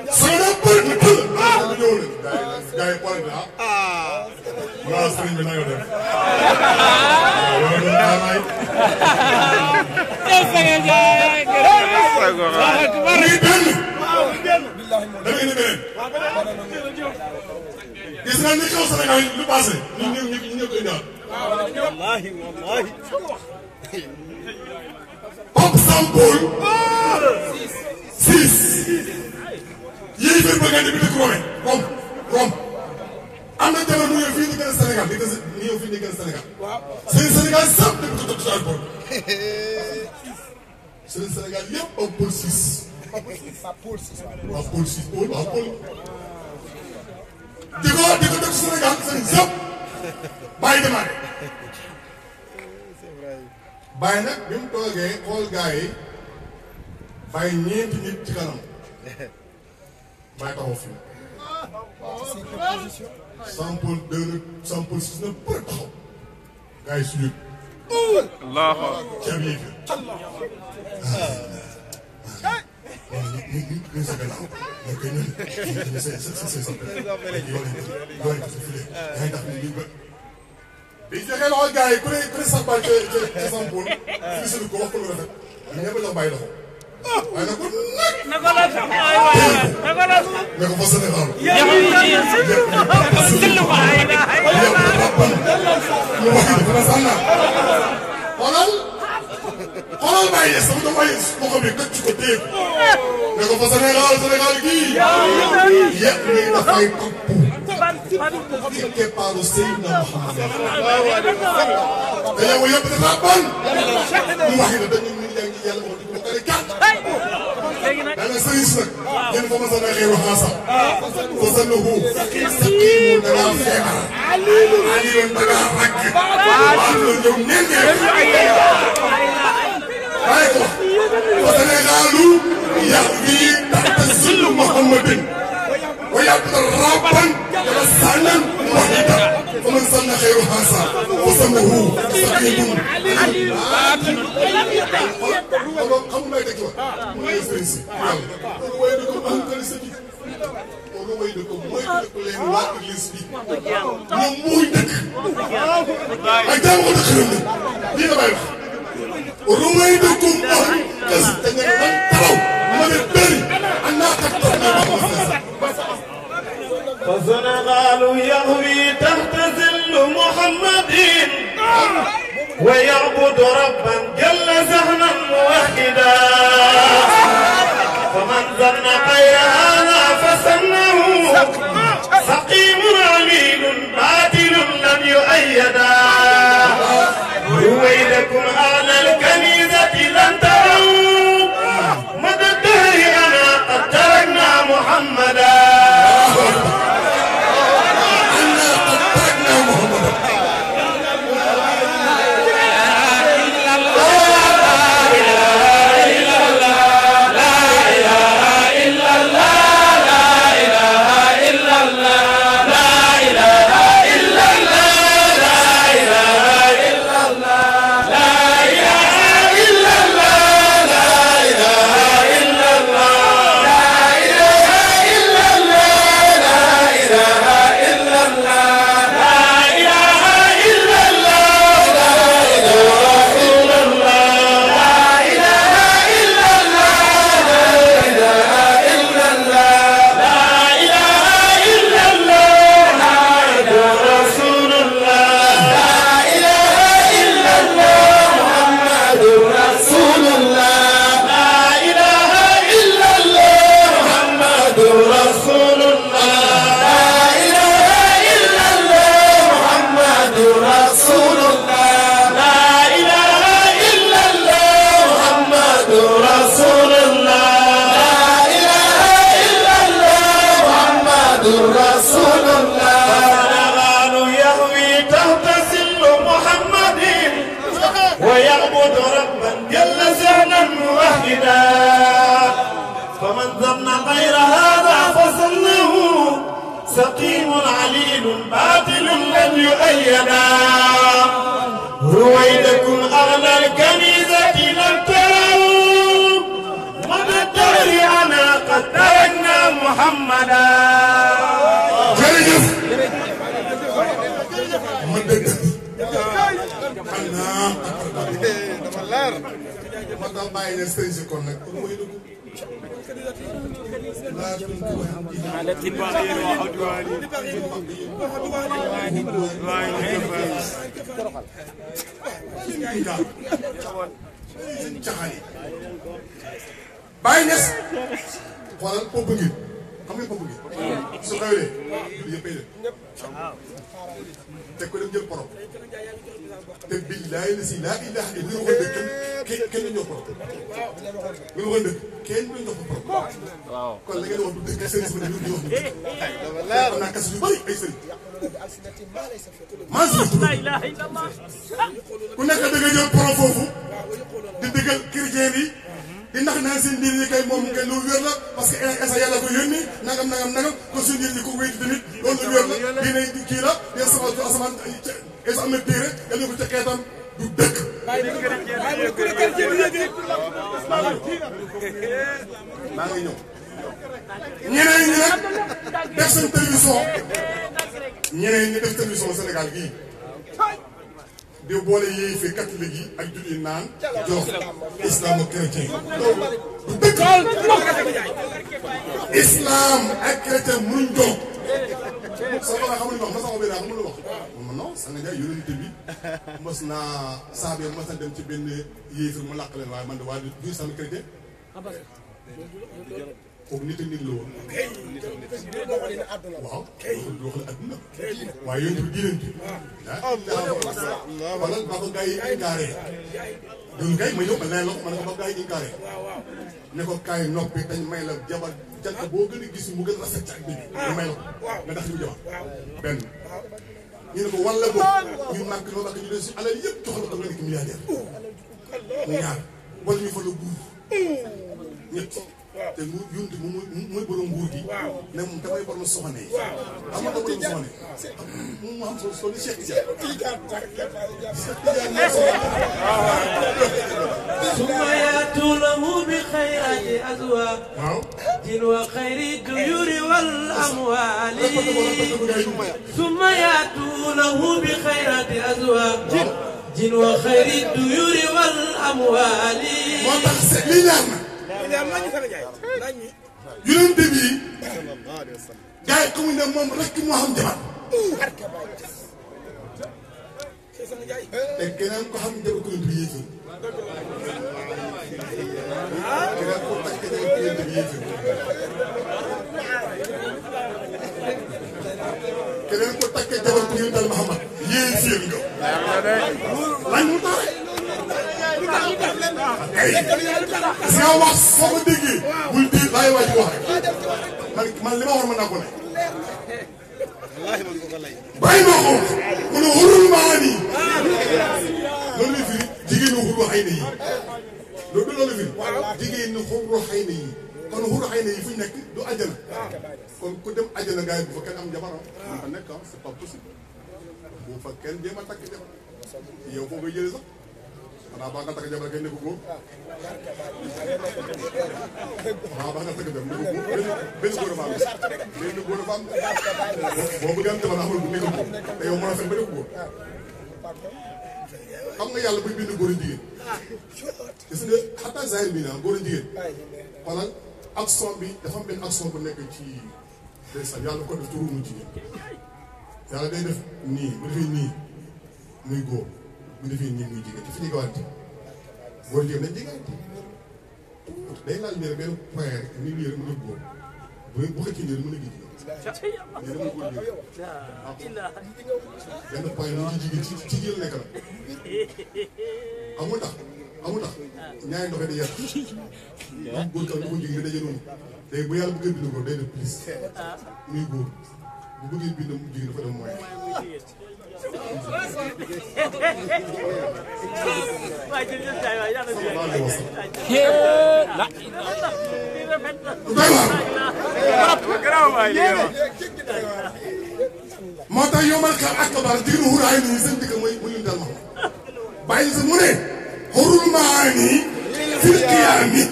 Sudah betul. Gaya poin dah. Mana sering bina yo deh. Ini ben. Ini ben. Kisah ni kau sering lupa sih. Ini kau ingat. wallahi Pop Sampol 6 yéen fi bëgg a dem di Rome Rome am na jamono ñu fii ñu gën a Sénégal di gën a ñëw fii ñu gën a Sénégal seen Sénégal sàpp dañ ko toog ci alcool seen Sénégal yëpp am Paul 6 waaw Paul 6 Paul waaw Paul di ko toog ci Sénégal seen sàpp bàyyi démarré bàyyi nag bi mu toogee xool gars yi bàyyi ñeenti nit ci kanam bàyyi taxaw fii Sampol 2 Sampol 6 na bëri taxaw gars yi suñu Allah ceeb yi fi ñu sa gannaaw donc ñu c'est ça yoo leen ko file yaa ngi tax ñu ba bi joxe loxo gars yi ku ne sampal ca Sampol fii ko wax ko lu rafet ñu ñëpp la bàyyi loxo waaye nag ko nako la ne ko fa Sénégal xoolal bàyyi yes sama doom bàyyi loxo bi këcc ko téye ko ne ko fa Sénégal gii yëpp ni dafay topp ci keppaaru Seydina Muhammad te yow yëpp dafa ban mu wax ne dañu ñu jàng ci yàlla wax ko kare kat dana sëriñ si nag yéen fa ma sa xeeru xaasa fa sa nuhu saqimu dana feebar aliyoon dana ragg am na ñëw nengee waaye ko fa Sénégalu yahwi taxta zillu Muhammadin wa yabqa rabban سنن واحدا فمن سن خير حسن وسمه سقيم xam may teg wa mooy sëriñ si loolu way de ko am tali sa bi loolu way de ko mooy dëkk leen waa église bi ñoom mooy dëkk ak jàng ko dëkk leen lii la may wax loolu way de ko am kasi te nga man taxaw ma ne bëri ak naa kat tax na wax فسنغال يهوي تحت ظل محمد ويعبد ربا جل زهنا موحدا فمن ظن غير هذا فسنه سقيم عليل باطل لن يؤيدا رويدكم اهل الكنيسه لن تروا مدى الدهر انا قد تركنا محمدا فمن ظن غير هذا فظنه سقيم عليل باطل لن يؤيدا رويدكم اغلى الكنيسه لم تروا مدى الدهر انا قد تركنا محمدا ma daal bàyyi leen sëriñ si kon nag pour mooy dugg bàyyi nes xoolal popp ngi xam nga popp ngi su xewlee yëppay def teg ko dem jël borom te billahi la si laa ilaha illa ñu waxoon dëkk kenn du ñëw borom ñu waxoon dëkk kenn du ñëw borom kon la ngeen wax du dëkk sëriñ si ñu wax am naa kas yu bëri ay sëriñ maa si ku nekk da nga jël borom foofu di dëggal chrétien yi di ndax naan seen diir yi kay moom kay lu wér la parce que esa yàlla ko yónni nangam ko suñu diir yi ko wéy tamit loolu lu wér la diine kii la di sama asamaan esa am na téere yàlla ko ca xeetam du dëkk maa ngi ñëw ñeneen ñi nag def seen télévision ñeneen ñi def télévision Sénégal gii di boole yéey fi catholique yi ak jullit naan jox islam ak chrétien du dëkk islam ak chrétien muñ jox soo ko xamul wax ma sama bi daa xamul wax man non Sénégal yonente bi mos naa saabe mos na dem ci benn yéey fi mu làq leen waaye man de waa du islam chrétien kooku nit ak nit la woon waaw du wax la adduna waaye yonent bi diineen bi wala ba ko gars yi incaré doon gars yi ma ñëw ma leen loxo ma ne ko ba gars yi incaré ne ko kaay noppi dañ may la jabar jant boo gën a gis mu gën a rafet ci ak bi ñu may la ko nga ndax ñu jabar benn ñu ne ko wala boobu ñu màgg noo bàgg ñu dee si alal yëpp jox la ko nga nekk milliardaire ñaar wala ñu fa la buur ñett te mu yunti mooy borom nguur gi ne moom damay borom soxna yi xam nga borom soxna mu am so li Cheikh Tidiane أزواج وخير الديور والأموال ثم يأتونه بخيرات أزواج وخير الديور والأموال yonent bi gars yi xamuñ ne moom rek moo xam jabar te keneen ko xam jabar ko yonent bi yéefar keneen ko takk jabar ko yonent bi yéefar keneen ko takk jabar ko yonent Muhammad yéefar nga lañ mu tax si nga wax soo ko déggee bul diir bàyyi waa ji wax rek man li ma war mën naa ko ne bàyyi ma ko mu ne xurul maani loolu la firi jigéen ñi xurul xay na yi loolu la firi jigéen ñi xurul xay na yi kon xurul xay na yi fu ñu nekk du àjjana kon ku dem àjjana gars yi bu fa kenn am jabar am fa nekk c'est pas possible bu fa kenn jéem a takk jabar yow foo koy jëlee sax xanaa baax nga takk jabar kenn ne ko góor waaw baax nga takk jabar ne ko góor benn góor a faam benn góor a faam boo bëggee am jabar amul bu nekk góor te yow mën a fen ba nekk góor xam nga yàlla buy bind góor a jigéen gis nga xataa zahir bi naa góor a jigéen xoolal action bi dafa am benn action bu nekk ci ndeysaan yàlla ko def ci ruumu jigéen yàlla day def nii bu defee nii muy góor bu defee nii muy jigéen dafa jegewante góor jigéen dañ jegewante day laal nii rek benn point rek ni lii rek mën a góor bu xëccee nii rek mën a gis jigéen mais dama góor jigéen benn point mu ci jigéen ci jigéen nekk la amul tax ñaari ndox yi day yàq am góor kaw ni ko jigéen daje noonu day bu yàlla bëggee bind góor day def plus muy góor bu bëggee bind jigéen dafa dem mooy moo tax yombal ka akbar jigéen xuraay nii seen dëkk mooy mu leen dal ma bàyyi sa mu ne xurul maani fil qiyaami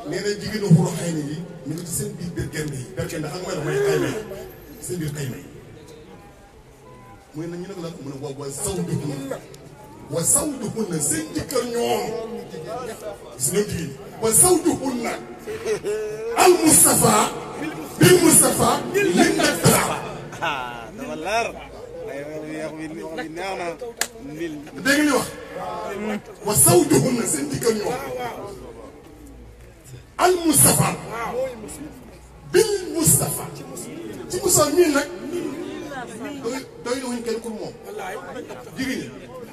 nee na jigéenu xuru xay ni yi ñu ngi ci seen biir berkende yi berkende ak may mooy xayma yi seen biir xayma yi muy na ñu ne lan mu ne wa sawduhunna seen jëkkër ñoom gis ñoom jigéen wa sawduhunna al Mustafa bil Mustafa li nga dara dama leer dégg nga li wax wa sawduhunna seen jëkkër ñoom al Mustafa bil Mustafa ci Mustafa mii nag doy na wuñ kenn ku moom jigéen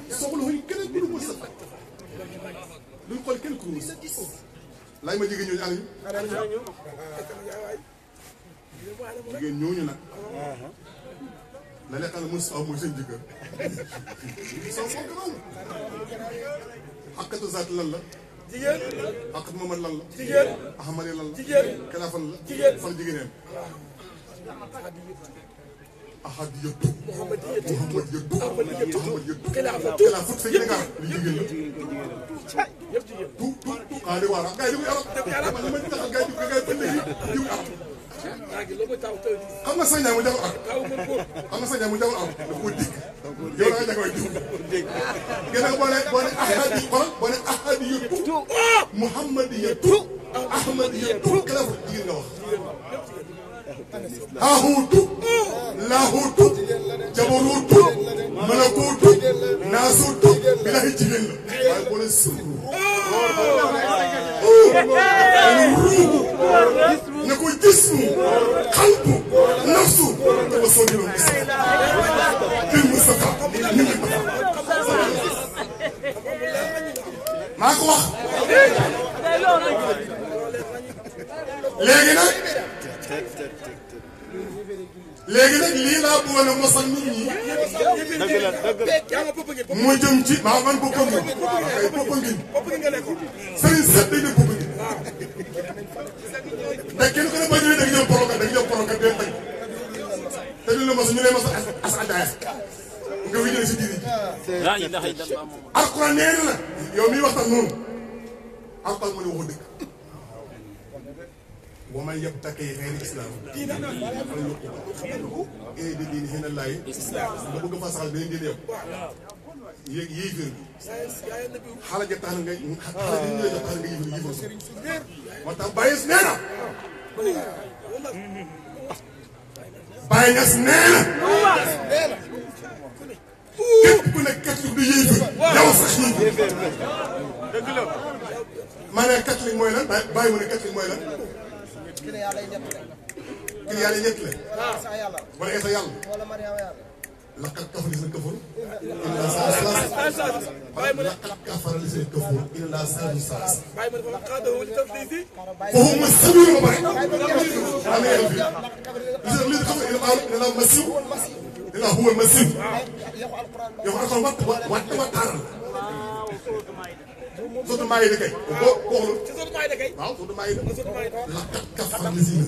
ñi soxla wuñ kenn ku Mustafa duñ xool kenn ku Mustafa laaj ma jigéen ñooñu ànd jigéen ñooñu nag la lekkal Mustafa mooy seen jëkkër soo foog noonu xakkatu zaat lan la jigéen xakkatu Mamad lan la jigéen Ahmad lan la jigéen Kelafan la jigéen fan jigéeneen ahadiyatu muhammadiyatu xilaafut fekk na nga li jigéen la tu xaali waara gars yi diw arab man li ma taxal gars yi diw arab xam nga sañ mu jàngu arab xam nga sañ mu jàngu arab dafa ko dégg yow da nga jàng way diw gën a boo ne ahadi xool boo ne ahadiyatu muhammadiyatu ahmadiyatu xilaafut jigéen nga wax haahuutu laahuutu jabaruutu malakuutu naasuutu bilahi jigéen la waaye boo ne sirru ruuhu ne ko jismu xalbu nafsu dafa soññi loon gis bil Mustafa ñu ngi maa ko wax léegi nag lii laa bëggoon a mosal nit ñi mu jëm ci maa man boppam ngi ay boppam ngi sëriñ sët dañ ne boppam ngi te kenn ku ne ba ñëwee da nga jël porokat day bañ te duñ la mos ñu lay mos as addaaya nga wi jëlee si diini ji alquran nee na yow miy waxtaan noonu alxuraan mu ne waxu dëgg wa man yabtaqi ghayra islam de diine xëy na laay nga bëgg fa saxal beneen diine yow yéeg yéeféer bi xala ja tax nga xala ja ñëwee tax nga yéeféer moo tax Baye Niass nee na Baye Niass nee na képp ku nekk catholique du yéeféer yow sax yéeféer ma ne catholique mooy lan Baye mu ne catholique mooy lan kii yàlla ñett la wala Isa yàlla laqad kafara llaziina kafaru laqad kafara llaziina kafaru illaa saalisu salaasa foofu mooy sabiilu ba pare am na yàlla fii li kafaru illaa masiihu illaa huwa masiihu yow alxuraan wat taaral surtout maa ngi de kay boo waxul waaw surtout maa ngi de laqad kafara llaziina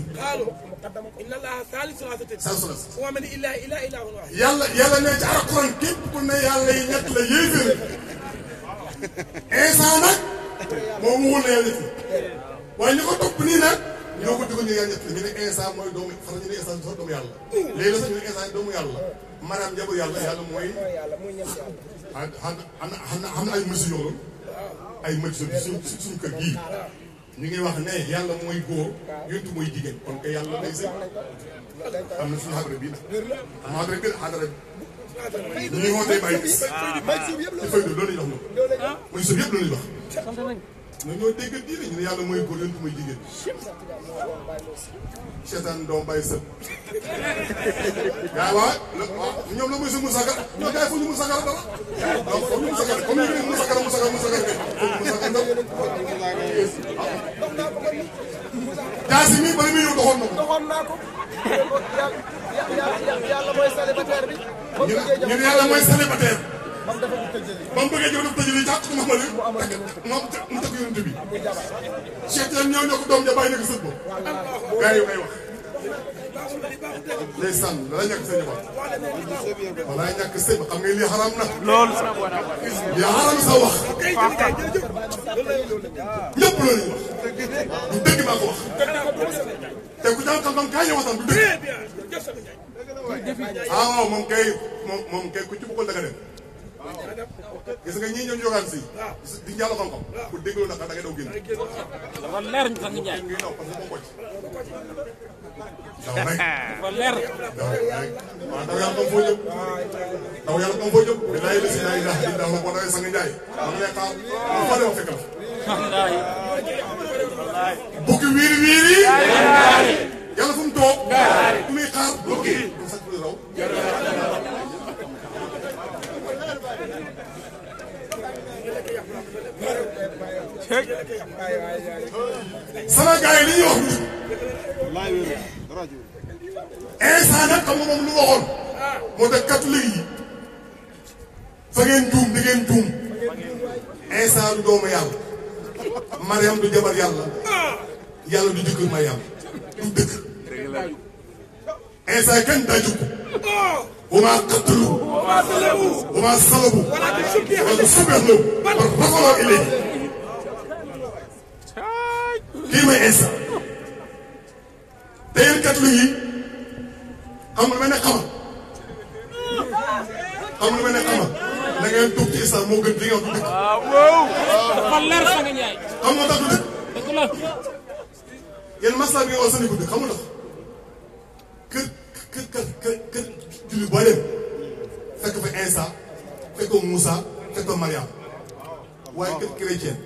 yàlla ne ci alxuraan képp ku ne yàlla yi ñett la yéeféer instant nag moom waxul na yàlla ñett waaye ñu ko topp nii nag ñoo ko dugal ñu yàlla ñett la ñu ne instant mooy doomu fara ñu ne instant sax doomu yàlla léegi la sax ñu ne instant doomu yàlla maanaam njaboot yàlla yàlla mooy xam na ay monsieur yoon ay monsieur suñu kër gii ñu ngi wax ne yàlla mooy góor yontu mooy jigéen kon kay yàlla day sëy am na suñu xadara bii nag xadara bi xadara bi ñu ngi wootee bàyyi ci fay loolu lañuy wax moom mooy sëb yëpp loolu lañuy wax na ñoo dégg diine ñu ne yàlla mooy góor yontu mooy jigéen seetaan doom bàyyi sëb gaa waaw ñoom la mooy sa musakar ñoo gaay foofu ñu musakar dara donc foofu ñu musakar comme ñu ne musakar kay foofu musakar ndaw jaasi mi bari mi ñëw doxoon na ko yàlla mooy célibataire bi ñu ne yàlla mooy célibataire ba mu bëggee jëw def tëjëli jàpp ko Muhammad moom mu takk yonent bi Cheikh Tidiane ñëw ñoo ko doom ja bàyyi nekk sët ba gaa yi ngay wax ndeysaan dala ñàkk sa njaboot wala ñàkk sëy ba xam nga lii xaram na loolu lii xaram sa wax ñëpp loolu wax du dëgg maa ko wax te ku jàng xam-xam kaa ñëw waxtaan du dëgg waaw moom kay ku ci bëggul da nga dem gis nga ñii ñoom yogaan si di njàllo xam-xam ku dégloo naka da ngay daw génn dafa leer ñu sax njaay ngi naw parce que moo bocc daw rek dafa leer waaw daw yàlla comme foo jëm daw yàlla comme foo jëm bilaay la si laa ilaha illa huwa boo dawee sang njaay dama lay xaar mu fa dem fekk la bukki wiiri wiiri yàlla fu mu toog ku muy xaar bukki du sax du raw sama gars yi li ñuy wax instant nag xam nga moom lu waxoon moo tax catholique yi fa ngeen juum di ngeen juum instant du doomu yàlla Mariam du jabar yàlla yàlla du jëkkër Mariam du dëkk instant kenn daa jukk وما قتلوا وما صلبوا ولكن شبه له ورفعوا إليه كيما إنسان تيل كتلوي أمر من قمر أمر من قمر لكن توك إنسان مو قد ليا توك فلر سانغ نياي أمر تاك توك دكلا ين مسلا بي وصلني كود خمو نخ كر julli boo dem fekk fa Insa fekk fa Moussa fekk fa Mariam waaye kër chrétien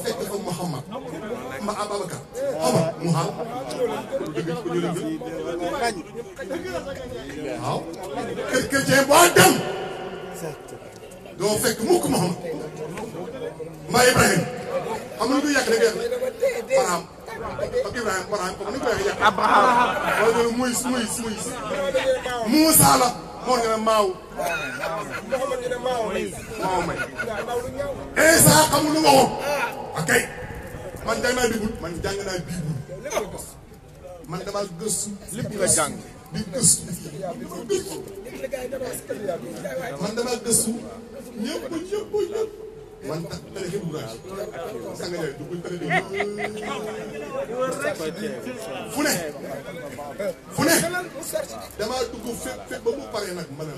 fekk fa Mouhamad mba Ababacar xama Mouham dëgg ko ñu leen waaw kër chrétien boo dem doo fekk mukk Mouhamad mba Ibrahim xam nga ñu yàq rek Barham ak Ibrahim Barham comme ni ko waxee yàq Abraham wala Moïse Moussa la moo nga ne maaw maaw may Insa xamul lu waxoon ok man jàng naa bibul man jàng naa bibul man dama gëstu lépp nga jàng di gëstu man dama gëstu ñëpp man tax télé kenn dugg naa Sanga Ndiaye dugg télé fu ne damaa dugg fépp ba mu paree nag mën a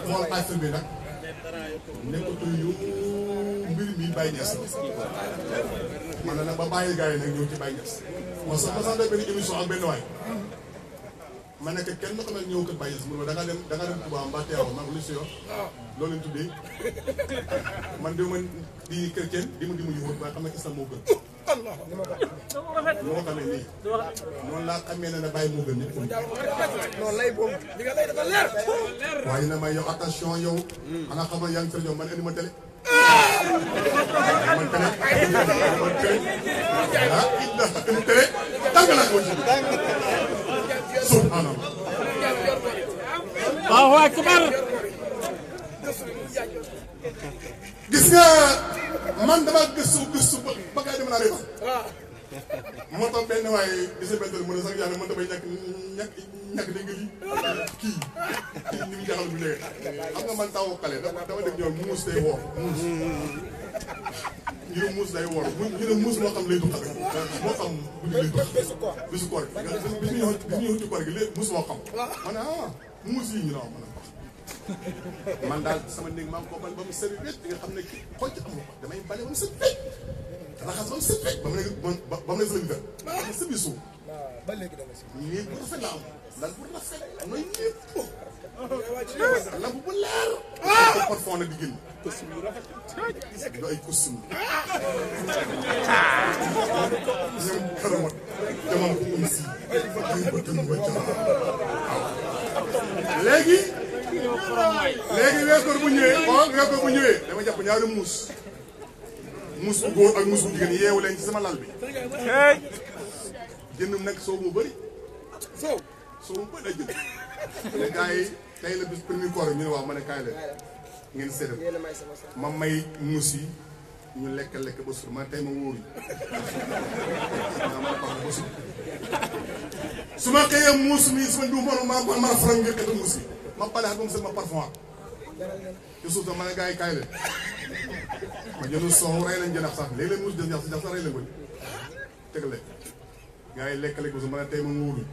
xool affaire bi nag nekkatul yu mbir mi Baye Niass man na nag ba bàyyi gars yi nag ñëw ci Baye Niass parce que ma sax def benn émission ak benn waay ma nekk kenn ko nag ñëw kër Baye Niass mu ne ma da nga dem Touba mbaa teewoo man lu si yor loolu lañ tuddee man de man di chrétien di ma yuwut waaye xam ne islam moo gën moo xamee nii noonu laa xamee ne Baye moo gën nit ko non lay boobu li nga lay dafa leer waaye na may yow attention yow xanaa xam nga yaa ngi yow man indi ma télé man télé ah indi télé tàng naa ko ci subhanallah Allahu akbar gis nga man dama gëstu ba kay dem naa réew moo tax benn waaye gis nga benn mu ne sax yàlla man damay ñàkk dégg lii kii ni mu jaaxal bu léegi xam nga man taw xale dama def ñoom muus day woor ñu ne muus day woor ñu ne muus moo xam lay du xale moo xam bu ñu lay du bisu koor gi bis ñu ci koor gi léegi muus moo xam ma ne muus yi ñu ne ma ne man daal sama néeg maa ngi ko bal ba mu sëri wet di nga xam ne kii xoj ci amul ko damay bale ba mu sëri wet raxas ba mu sëri wet ba mu nekk ba mu nekk sëri wet ba sëbi suuf ba léegi dama si néeg bu rafet la am lan bu rafet nooy ñëpp lan bu leer ko parfum na di génn do ay costume ñoom karamat jamono ko um si ba tën ba léegi weekoor bu ñëwee weekoor bu ñëwee dama jàpp ñaari muus bu góor ak muus bu jigéen yeewu leen ci sama lal bi jënd nag soow mu bëri soow mu bëri la jënd ne gars yi tey la bis premier koor ñu ne waaw ma ne kaay leen ngeen séddal ma may muus yi ñu lekk ba suur ma tey ma wóoruñ su ma xëyee muus mi su ma du ma a faram ngir kata muus yi ma bale ak moom sama parfum ci suuf ma ne gars yi kaay leen ma jënd soow rey lañ jënax sax léeg-léeg muus jël jax sax rey leen ko tegal leen gars yi lekk ba suur ma ne tey ma wóoruñ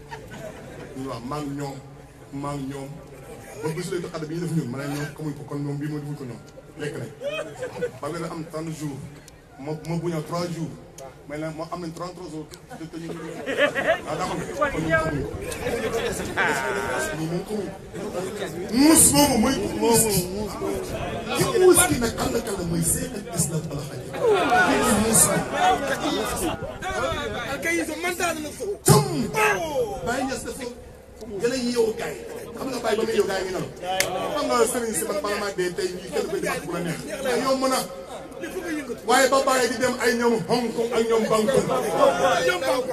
ñu wax maa ngi ñoom ba bisu lay doxal bi ñu def ñun ma ne ñoom xamuñ ko kon ñoom bii ma defuñ ko ñoom lekk nañ ba nga am 30 jours ma bu ñëw 3 jours mais nag moo am nañ 33 jours te ñu daa xam ne kon ñoom xamuñ ko ñii moom xamuñ muus boobu mooy muus ki muus ki nag am na kan la mooy seetal islam ala xaji muus tam bàyyi ñes dafa gën a yeewu gars yi xam nga bàyyi ba muy yeewu gars yi ngi nelaw xam nga sëriñ si man bala maa dee tey ñii kenn koy def bu la neex mais yow mën a waaye ba bàyyi di dem ay ñoom Hong Kong ak ñoom Bangkok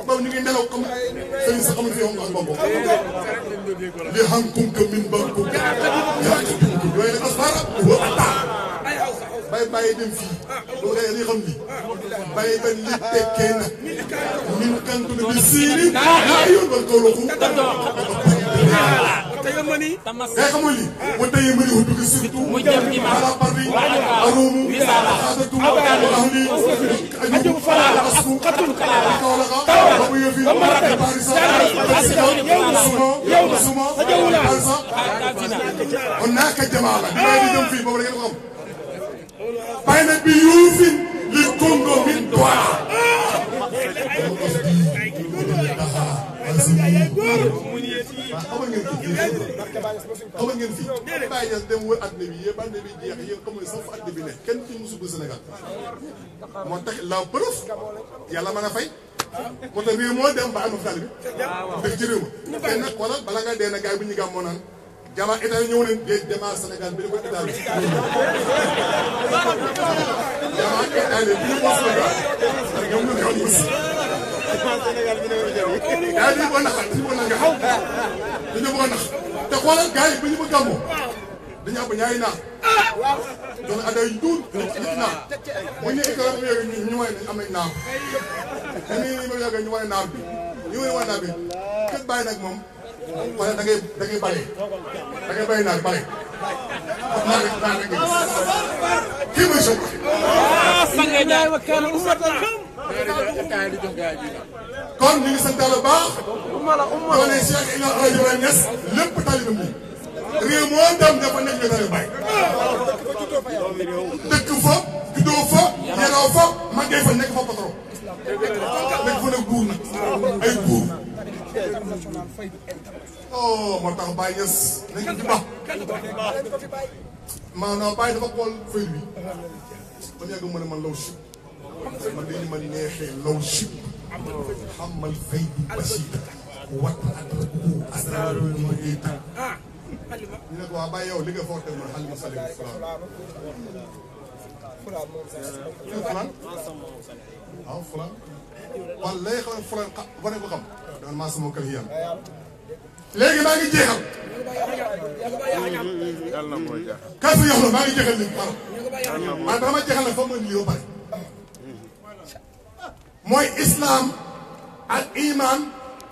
boobu ñu ngi nelaw xam sëriñ si xamuñ fi Hong Kong ak Bangkok li Hong Kong min Bangkok yooyu nag asfara wa ata bàyyi dem fii boo ngay li xam li bàyyi ba li tekkee na min kantu bi siiri yaa yoon war ko loxu ngay xamul li wa tey ma ni dugg surtout ala pardi arumu xaadatu ahli aju fala asku qatul kala ba bu yofi barisa suma alsa on naka jamaala di dem fii boobu da ngeen ko xam bàyyi na bi yuufin li Congo min doa xamal ngeen fii bàyyi ñas dem wër àddina bi yëpp àddina bi jeex yéen xamuñ sax fa àddina bi ne kenn ci musu bu Sénégal moo tax la preuve yàlla mën a fay moo tax réew moo dem ba am xaalis bi def ci réew ma te nag wala bala nga dee na gars yi bu ñu gàm moo naan jamaa état yi ñëw nañ géej jamaa Sénégal bi da ko état bi jamaa état yi bi ñu ko Sénégal ñoom ñu xew mus gars yi boo naxal dañu ko nanga dañu bëgg a nax te xoolal gars yi bu ñu bëgg gàmmoo dañu am ñaari naar jox la aday duul ñetti naar bu ñu école bi yooyu ñu wane am nañ naar dañuy ba yàgg ñu wane naar bi ñu wane naar bi kër bàyyi nag moom wala da ngay bale da ngay bàyyi naar bale kii mooy Cheikh. Sanga Njaay wa kaana ummatan. kon ñu ngi sant Yàlla baax. doo ne Cheikh Ibrahima Niass lépp talibam bi. réew moo dem dafa nekk ñu tali Baay. dëkk fa juddoo fa yaroo fa màggee fa nekk fa patron. nekk fa nag buur nag ay buur. oh moo tax Baay Niass nañ ko ci baax. maanaam Baay dafa xool feuille bi. man yàgg ma ne man law chip. man dañu ma neexee law chip. xamal fay bi basiita. wat atraku asraru ma éeta. ñu ne ko waa Baay yow li nga foog teg man xal ma sali fulaan. fulaan. waaw fulaan. waaw léegi xam ne fulaan ba ne ko xam. dama maa sama kër yàlla. léegi maa ngi jeexal. yàlla mooy jeex. kàddu yox la maa ngi jeexal léegi xaaral. man dama jeexal nag fa mu lii ba pare. mooy islam ak iman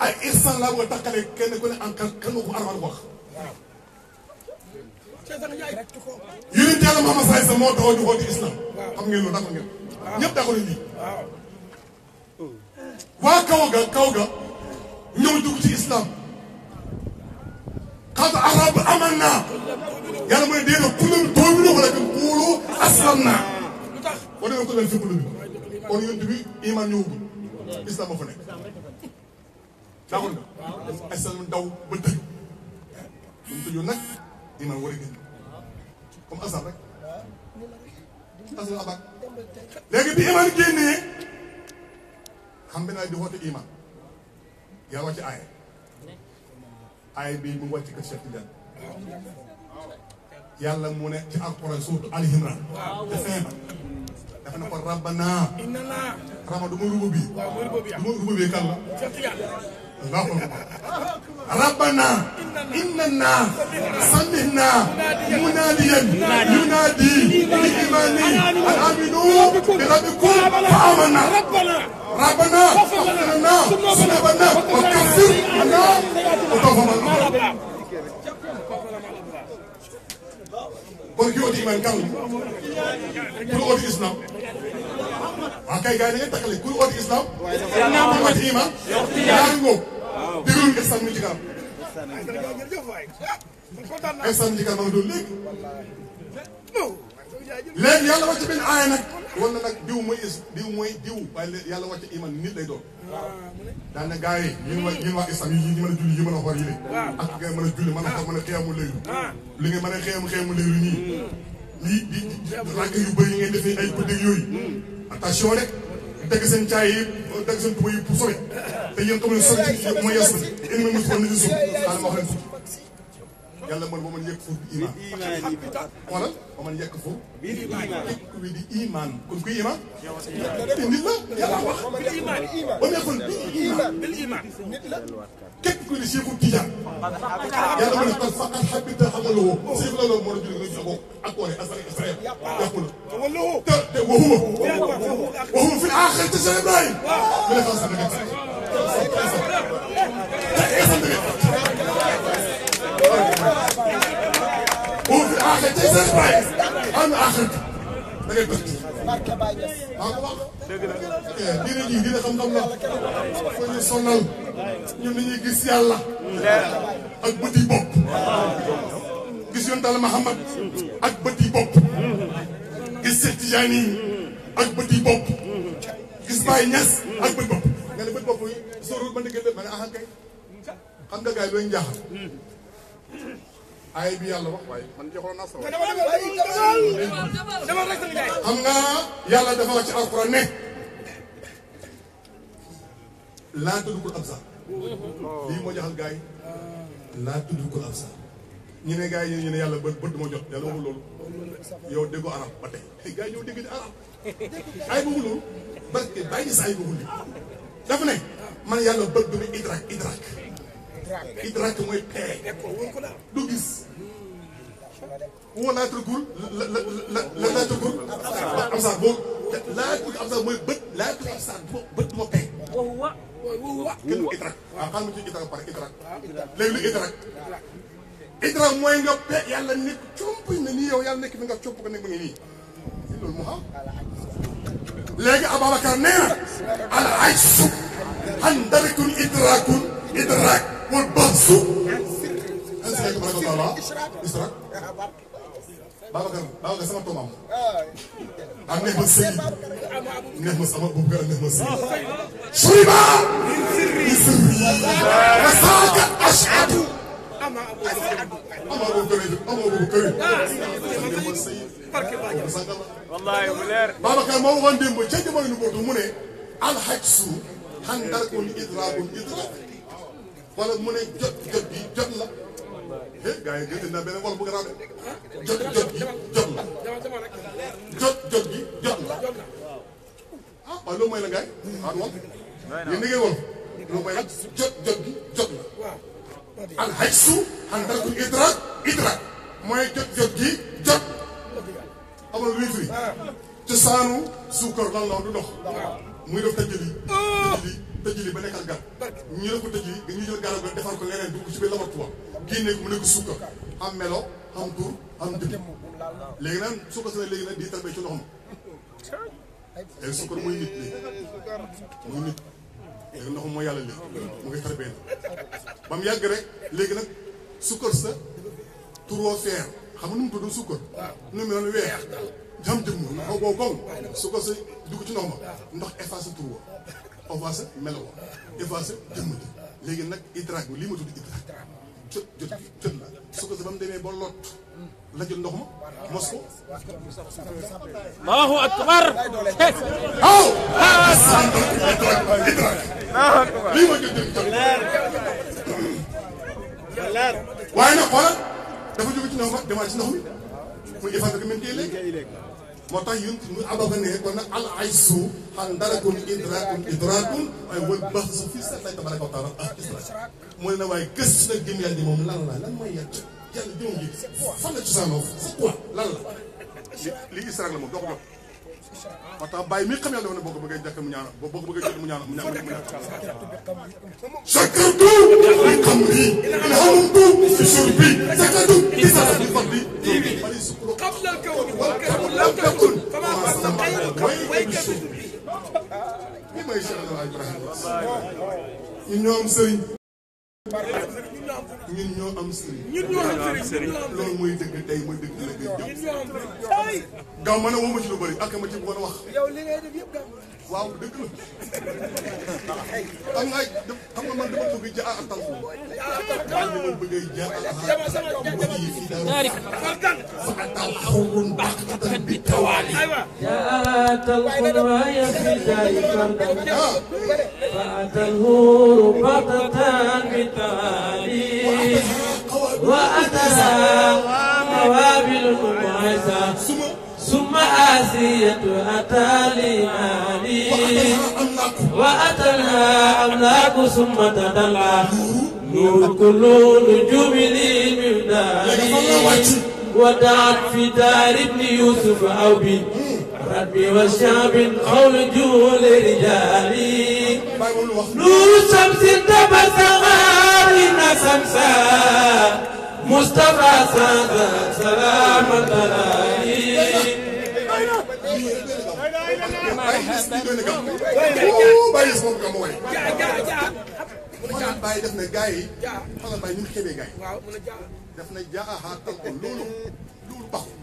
ak ihsan laa bëgg a takkale kenn ku ne en kan nga ko armal wax. yonent Yàlla Muhammad sallallahu alayhi wasallam moo taxaw di xool ci islam. xam ngeen loolu d'accord ngeen. ñëpp d'accord nañu lii. waa kaw ga ñëw dugg ci islam. xaata arab aman naa. yàlla mooy dee na kulum doomu wala kan kuulu aslam naa. boo demee ko leen fépp lu bi kon yonent bi iman ñëwagul islam moo fa nekk. d'accord nga. islam daw ba tëju. bu mu tëjoo nag iman war a génn. comme asal rek. asal abaat. léegi bi iman génnee. xam nga di woote iman. yaa wàcc aaya. aaya bii mu wàcc kër Cheikh Tidiane. yàlla mu ne ci alquran suuratu Ali Imran. te fin ba. dafa ne ko rabbana. rama du ma ruba bii. du ma ruba bii kan la. Allahu akbar. rabbana innana samihna munadiyan yunadi lil imani an aminu bi rabbikum fa amanna. ربنا اغفر لنا ذنوبنا وكفر عنا وتوفنا. kon ki oti iman kan la ku oti islam waa kay gars yi da ngeen takkale ku oti islam ku oti iman ñaari ngóob dégluñ islam mi ci kanam islam ci kanam doon léegi yàlla wàcc benn aaya nag wala nag diw mooy diw waaye yàlla wàcc iman nit lay doon daan na gars yi ñun waa islam yi ñu mën a julli yi mën a xool yi ak nga mën a julli mën a xool mën a xeyamu laylu li nga mën a xeyamu laylu nii lii di ràgg yu bëri yi ngay defee ay guddeeg yooyu attention rek dagg seen caay yi dagg seen tuba yi pour sobe te yéen comme ne sobe mooy yas bi indi ma musi nañu suuf xaaral ma wax leen fukki yàlla man boo mën yekk foofu bi iman xoolal boo mën yekk foofu yekk wi di iman kon kuy iman te nit la yàlla wax ba nekkoon bil iman képp kuy di Cheikhu Tijaan yàlla ma ne kon faqat habita amaloo Cheikh la loolu moo la julli nga bokk ak koore asari Israël yàqu la te waxuma fi aaxir ci Cheikh Ibrahim mu ne xaw sa dëgg boo fi aaxee ci seen baay am na aaxee da ngay bëgg. maa ko wax. diine ji diine xam-xam la. foo ñu sonal ñun dañuy gis yàlla. ak bëti bopp. gis yoon Yàlla Muhammad ak bëti bopp. gis Cheikh Tidiane ak bëti bopp. gis Baye Niass ak bëti bopp. nga ne bëti bopp yi sóorul ba ndigal ma ne ah kay xam nga gars yi looy njaaxal. ay bi yàlla wax waaye man joxoon naa sama. xam nga yàlla dafa wax ci alquran ne laa tudrikul absar lii moo jaxal gars yi laa tudrikul absar ñu ne gars yi ñu ne yàlla bët du ma jot yàlla waxul loolu yow déggoo arab ba tey gars yi ñoo dégg di arab ay boobu loolu parce que bàyyi ni sa ay boobu li dafa ne man yàlla bët du ne idrak mooy pere du gis woo laa tëggul la laa tëggul am sax boobu laa tëgg am sax mooy bët laa tëgg am sax bët du ma pere kenn mu idrak waaw xam nga ci idrak pare idrak léegi lu idrak idrak mooy nga pe yàlla nekk comp ne nii yow yàlla nekk fi nga comp ko nekk ba ngi nii loolu mu xam léegi Ababacar nee na al ajsu an darikun idrak wal bahsu asalaamaaleykum wa rahmatulah israk Babacar sama toomam ah neex ma sëy neex ma sama boobu neex ma sëy shuriba min sirri wasaaka ashhadu amaa boobu kër neex ma sëy wallahi bu leer Babacar moo waxoon démb ca jamono nu boobu mu ne alhajsu xan darkun idrakun idrak wala mu ne jot bi jot la gars yi gën naa benn wala bu garaaw de jot gi jot la jot gi jot la ah waaw loolu mooy la gars yi ah wal yéen ngeen wal loolu mooy la jot gi jot la al hajsu an darkul idrak mooy jot gi jot amul luy firi cosaanu suukar lan la du ndox muy def tëjali ba nekkal gar ñu def ko tëjali ñu jël garab ga defar ko leneen dugg ci biir laboratoire génne ko mu nekk suukar am melo am tur am dëgg léegi nag suukar si ne léegi nag di tarbee ci ndox ma léegi suukar mooy nit léegi ndox mooy yàlla léegi mu ngi tarbee na ba mu yàgg rek léegi nag suukar sa turoo feer xam nga nu mu tudd suukar nu mu mel weex jam jëm xaw boo koŋ suukar sa dugg ci ndox ma ndox effacé tur wa effacé melo wa effacé jëmm ji léegi nag idrak bi lii ma tudd idrak jot la suukar sa ba mu demee ba lot la jël ndox ma mos ko Allahu akbar aw idrak lii ma jot waaye nag xoolal dafa jóge ci ndox ma demaat ci ndox mi muy effacé ko même kii léegi moo tax yéen ñu ababa ne kon nag al aysu xan darakun idrakun waaye wal bahsu fii sax lay tabaraka wa taala ah isra mooy na waaye gëstu nag jëm yàlla moom lan la lan mooy yàlla yàlla jëmam ji fan la cosaanoo c'est quoi lan la li isra la moom doo ko jot moo tax bàyyi mi xam yàlla dafa ne boo ko bëggee jàkk mu ñaanal boo ko bëggee jot mu ñaanal shakartu li qamri ilhamtu fi shurbi sakatu li sarati fadli قبل الكون والكون لم تكن فما فاز خير ويك بالشرب li may Cheikh Ibrahima ñun ñoo am sëriñ ñun ñoo am sëriñ loolu mooy dëgg tey mooy dëgg la gën jëm gaaw ma ne woo ma ci lu bëri ak ma ci bëggoon a wax yow li ngay def yëpp waaw dëgg la xam nga man dama bëgg ja a tal ko dama bëgg ja جاءت القرايا في دار فردا فأتى الهور بطة بالتوالي وأتى موابل المعزة ثم آسية أتى لمالي وأتى أملاك ثم تدلى نور كل نجوم لي من داري ودعت في دار ابن يوسف أو بي ربي والشعب قول جول رجالي نور شمس تبسم غارنا سمسا مصطفى سلام الدلالي Baye def na gars yi xoolal Baye ni mu xamee gars yi def na jaaxaatal ko loolu baaxul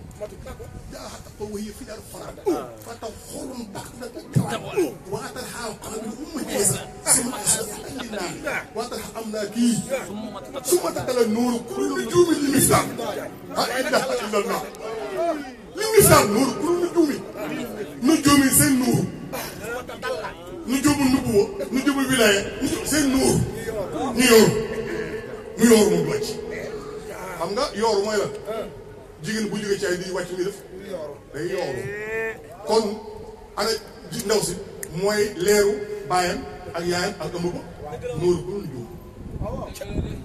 jaaxaatal ko wéy fi daal xoolal fa taw xoolum baax na ko taw waatal xaaw xam nga mu jeesa suma waatal am naa kii suma tatala nuuru kullu juumi li misaan ah ilaha illallah li misaan nuuru kullu juumi nu juumi seen nuuru nu jóobu nubuwa nu jóobu wilaya seen nuur ñu yooru moom wàcc xam nga yooru mooy la jigéen bu jógee ci ay di wàcc mi def day yooru kon ana ndaw si mooy leeru baayam ak yaayam ak ëmb ba nuuru ko nu jóobu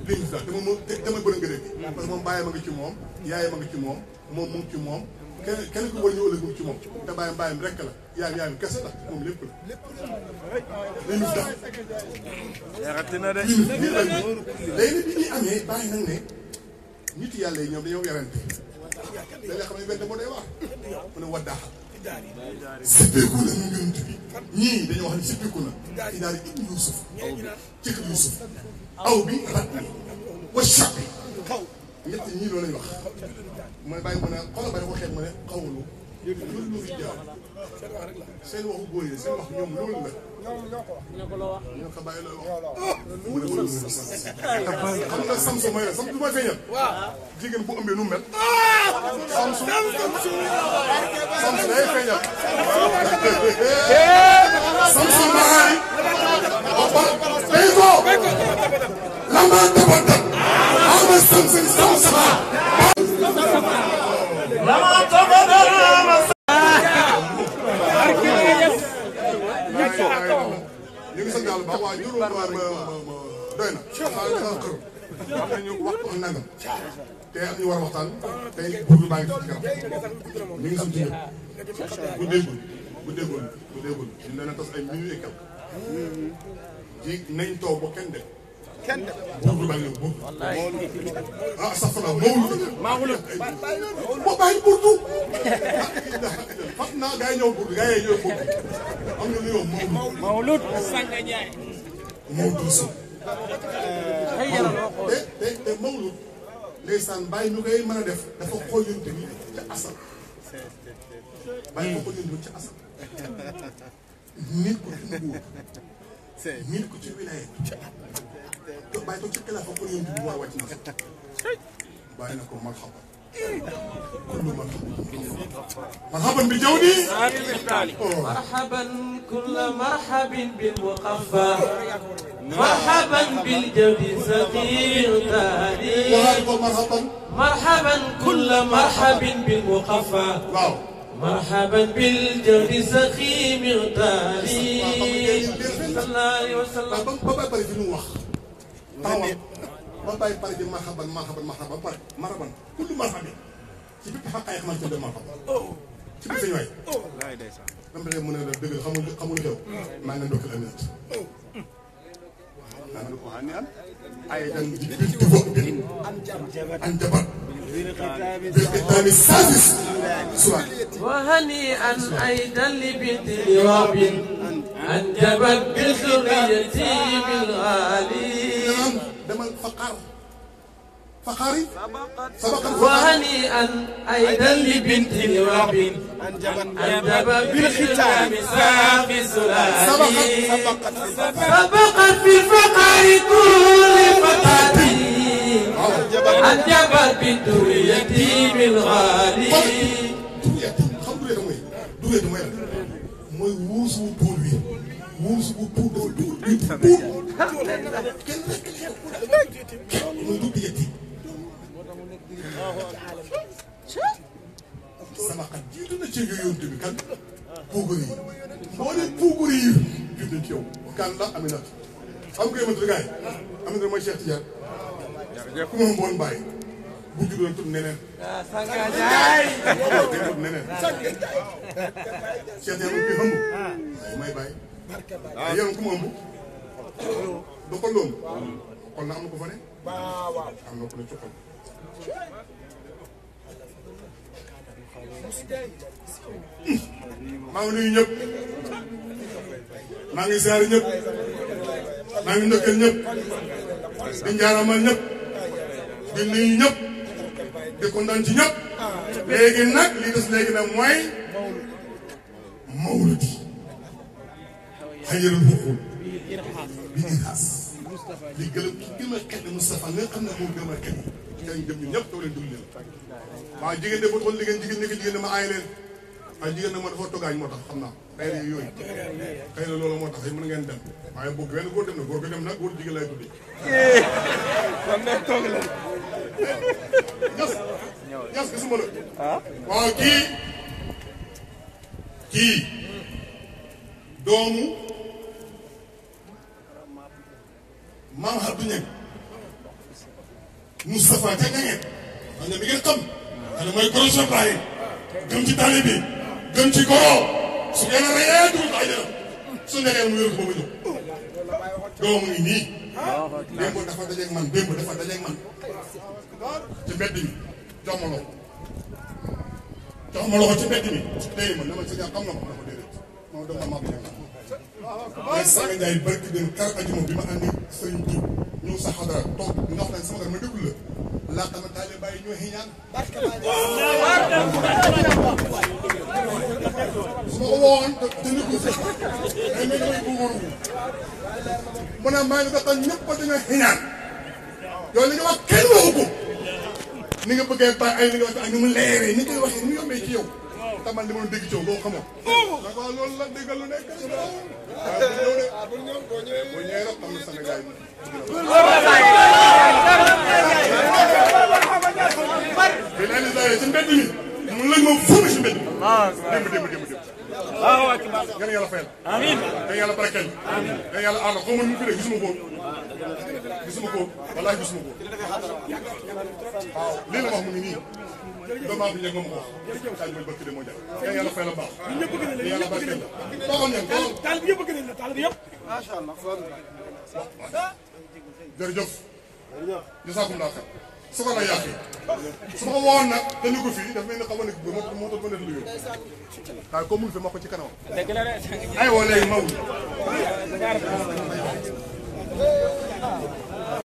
li ñu sax dama bëri nga dégg parce que moom baayam a nga ci moom yaayam a nga ci moom moom mu ngi ci moom kenn ku war ñu ëllëg mu ci moom te bàyyam rekk la yaayam kese la moom lépp la li ñu tax léegi nag bi ñuy amee bàyyi nag ne nit yàlla yi ñoom dañoo werante dañ la xam ne benn moo day wax mu ne waddaaxa sippeeku na mu ngënt bi ñii dañoo wax ne sippeeku na ci daal di ibn Yuusuf cëkk Yuusuf aw bi rat bi wa chapi ñett ñii loolu lañ wax mooy bàyyi mu ne xoolal bàyyi waxee mu ne xawlu loolu lu fi jaar seen waxu góor yi seen wax ñoom loolu la ñu ko bàyyi looy wax xam nga Samsu mooy la Samsu mooy feeñal jigéen bu ëmbee nu mel Samsu day feeñal Samsu maari day ko lamba tabatak ama Samsu Samsa lama tabatak ama ñu ngi sant yàlla baax waaye juróom doy na xaaral nga xër am nañu waxtu ak nangam te am ñu war a waxtaan tey buur baa ngi ci kanam ñu ngi sant ñëpp bu déggul ñu ne na tas ay minutes et quelque ji nañ taw ba kenn dem buur baa ngi ñëw buur ah sax la mawlu boo bàyyi buur fat naa gaa yi ñëw buur gaa yi ñëw buur am na lu yow Mawlud Sanga Njaay Mawlud si te Mawlud ndeysaan bàyyi ñu koy mën a def dafa xool yonent bi ca asal bàyyi ko xool yonent bi ca asal nit ko ci nguur nit ko ci wilaaya bàyyi ko ci xilaafa xool yonent bi war a wàcc na bàyyi na ko marxaba كل مرحبا بجودي مرحبا كل مرحب بالمقفى مرحبا بالجود سقيم تالي مرحبا كل مرحب بالمقفى مرحبا بالجود سقيم تالي صلى الله عليه وسلم ba bàyyi pare di marhaban pare marhaban kullu marhabin ci bépp xaqaay xamal ci dem marhaban ci biir sañ waay dama dee mën a la dëgg xamul xew maa ngi ndokkal aminat naa ko xam ne am ay dan di binti bopp bi an jabat بالختام السادس سؤال وهنيئا أيضا لبنت لراب أنجبت بذريتي بالغالي دم فقاري وهنيئا أيضا لبنت لراب أنجبت بختام ساقي سلالي سبقت في الفقر كل فتاتي أنجبت بالدرية بالغالي durée mooy wuus wu tuur wi wuus wu tuur bi mooy du yetti sama xat jiitu na ci yonent bi kan puugur yi moo ne puugur yi jiitu ci yow kan la Aminata xam nga yéen a gaay Aminata mooy Cheikh Tidiane ku ma mboon bàyyi bu juddoon tudd neneen Sanga Njaay tudd neneen Cheikh Tidiane bi xamb may bàyyi yow ku ma ëmb du xol loom xol na am na ko fa ne am na ko ne ci xol maa ngi nuyu ñëpp maa ngi ziar ñëpp maa ngi ndokkeel ñëpp di njaaramal ñëpp di nuyu ñëpp di kontaan ci ñëpp léegi nag li des léegi nag mooy mawludi xayrul xuquul bi irhaas li gëlëm ki gën a xet Moustapha nga xam ne moom gën a xet kañ dem ñu ñëpp taw leen dul leen waaw jigéen de boo xool jigéen nekk jigéen dama aay leen waaye jigéen nag moo dafa toggaañ moo tax xam naa xëy na yooyu xëy na loolu moo tax mën ngeen dem waaye boo benn góor dem na góor ko dem nag góor jigéen lay tuddi kon nag toog leen ñas gisuma la waaw kii doomu maam Abdou Niang Moustapha ca ñangeen xam ne mi ngeen xam xam ne mooy goro sopaay gëm ci tali bi gëm ci goro su ngeen a reyee dugul ay dara su nekkee mu yëru ko ba ñëw doomu ngi nii démb dafa dajeeg man ci mbedd mi jox ma loxo jox ma loxo ci mbedd mi tey ma dama sa xam nga ko dama déedéet moom dama màgg mais Sanga Ndiaye barki dem kar ajuma bi ma andi sëriñ Diouf ñëw sa xadara toog nga xam ne sama ma déglu la laa tamit daal di bàyyi ñoo xiñaan su ma ko woowoon te nit ñi ay mel damay buubaru mu ne maa ngi dafa ñëpp dañoo xiñaan yow li nga wax kenn waxu ko ni nga bëggee ba ay li nga wax ak ni mu leeree ni koy waxee ni mu yombee ci yow tamal li ma doon dégg ci yow doo xamoo nag waaw loolu la déggal lu nekk waaw bu ñëw boo ñëwee rek am na Sénégal bi leen di ci mbedd mi mu lëg moom fuumi ci mbedd mi démb yal na yàlla fayal amiin yal na yàlla barakeel amiin yal na yàlla aar xaw ma nu mu fi de gisuma ko wallaahi gisuma ko waaw lii la wax mu ngi nii doomu bi ñeeg moom ko wax xaaj mooy barki de moo jar yal na yàlla fayal la baax yàlla barakeel la baaxoon ngeen taal bi yëpp bëgg nañ la taal bi yëpp macha Allah jërëjëf jësaakum daa xam su ko la yàqee su ma ko woon nag dañu ko fii daf mel ni xamal ne moo tax ma def lu yóbbu waaye comme mu ngi fi ma ko ci kanam ay woo léegi mawul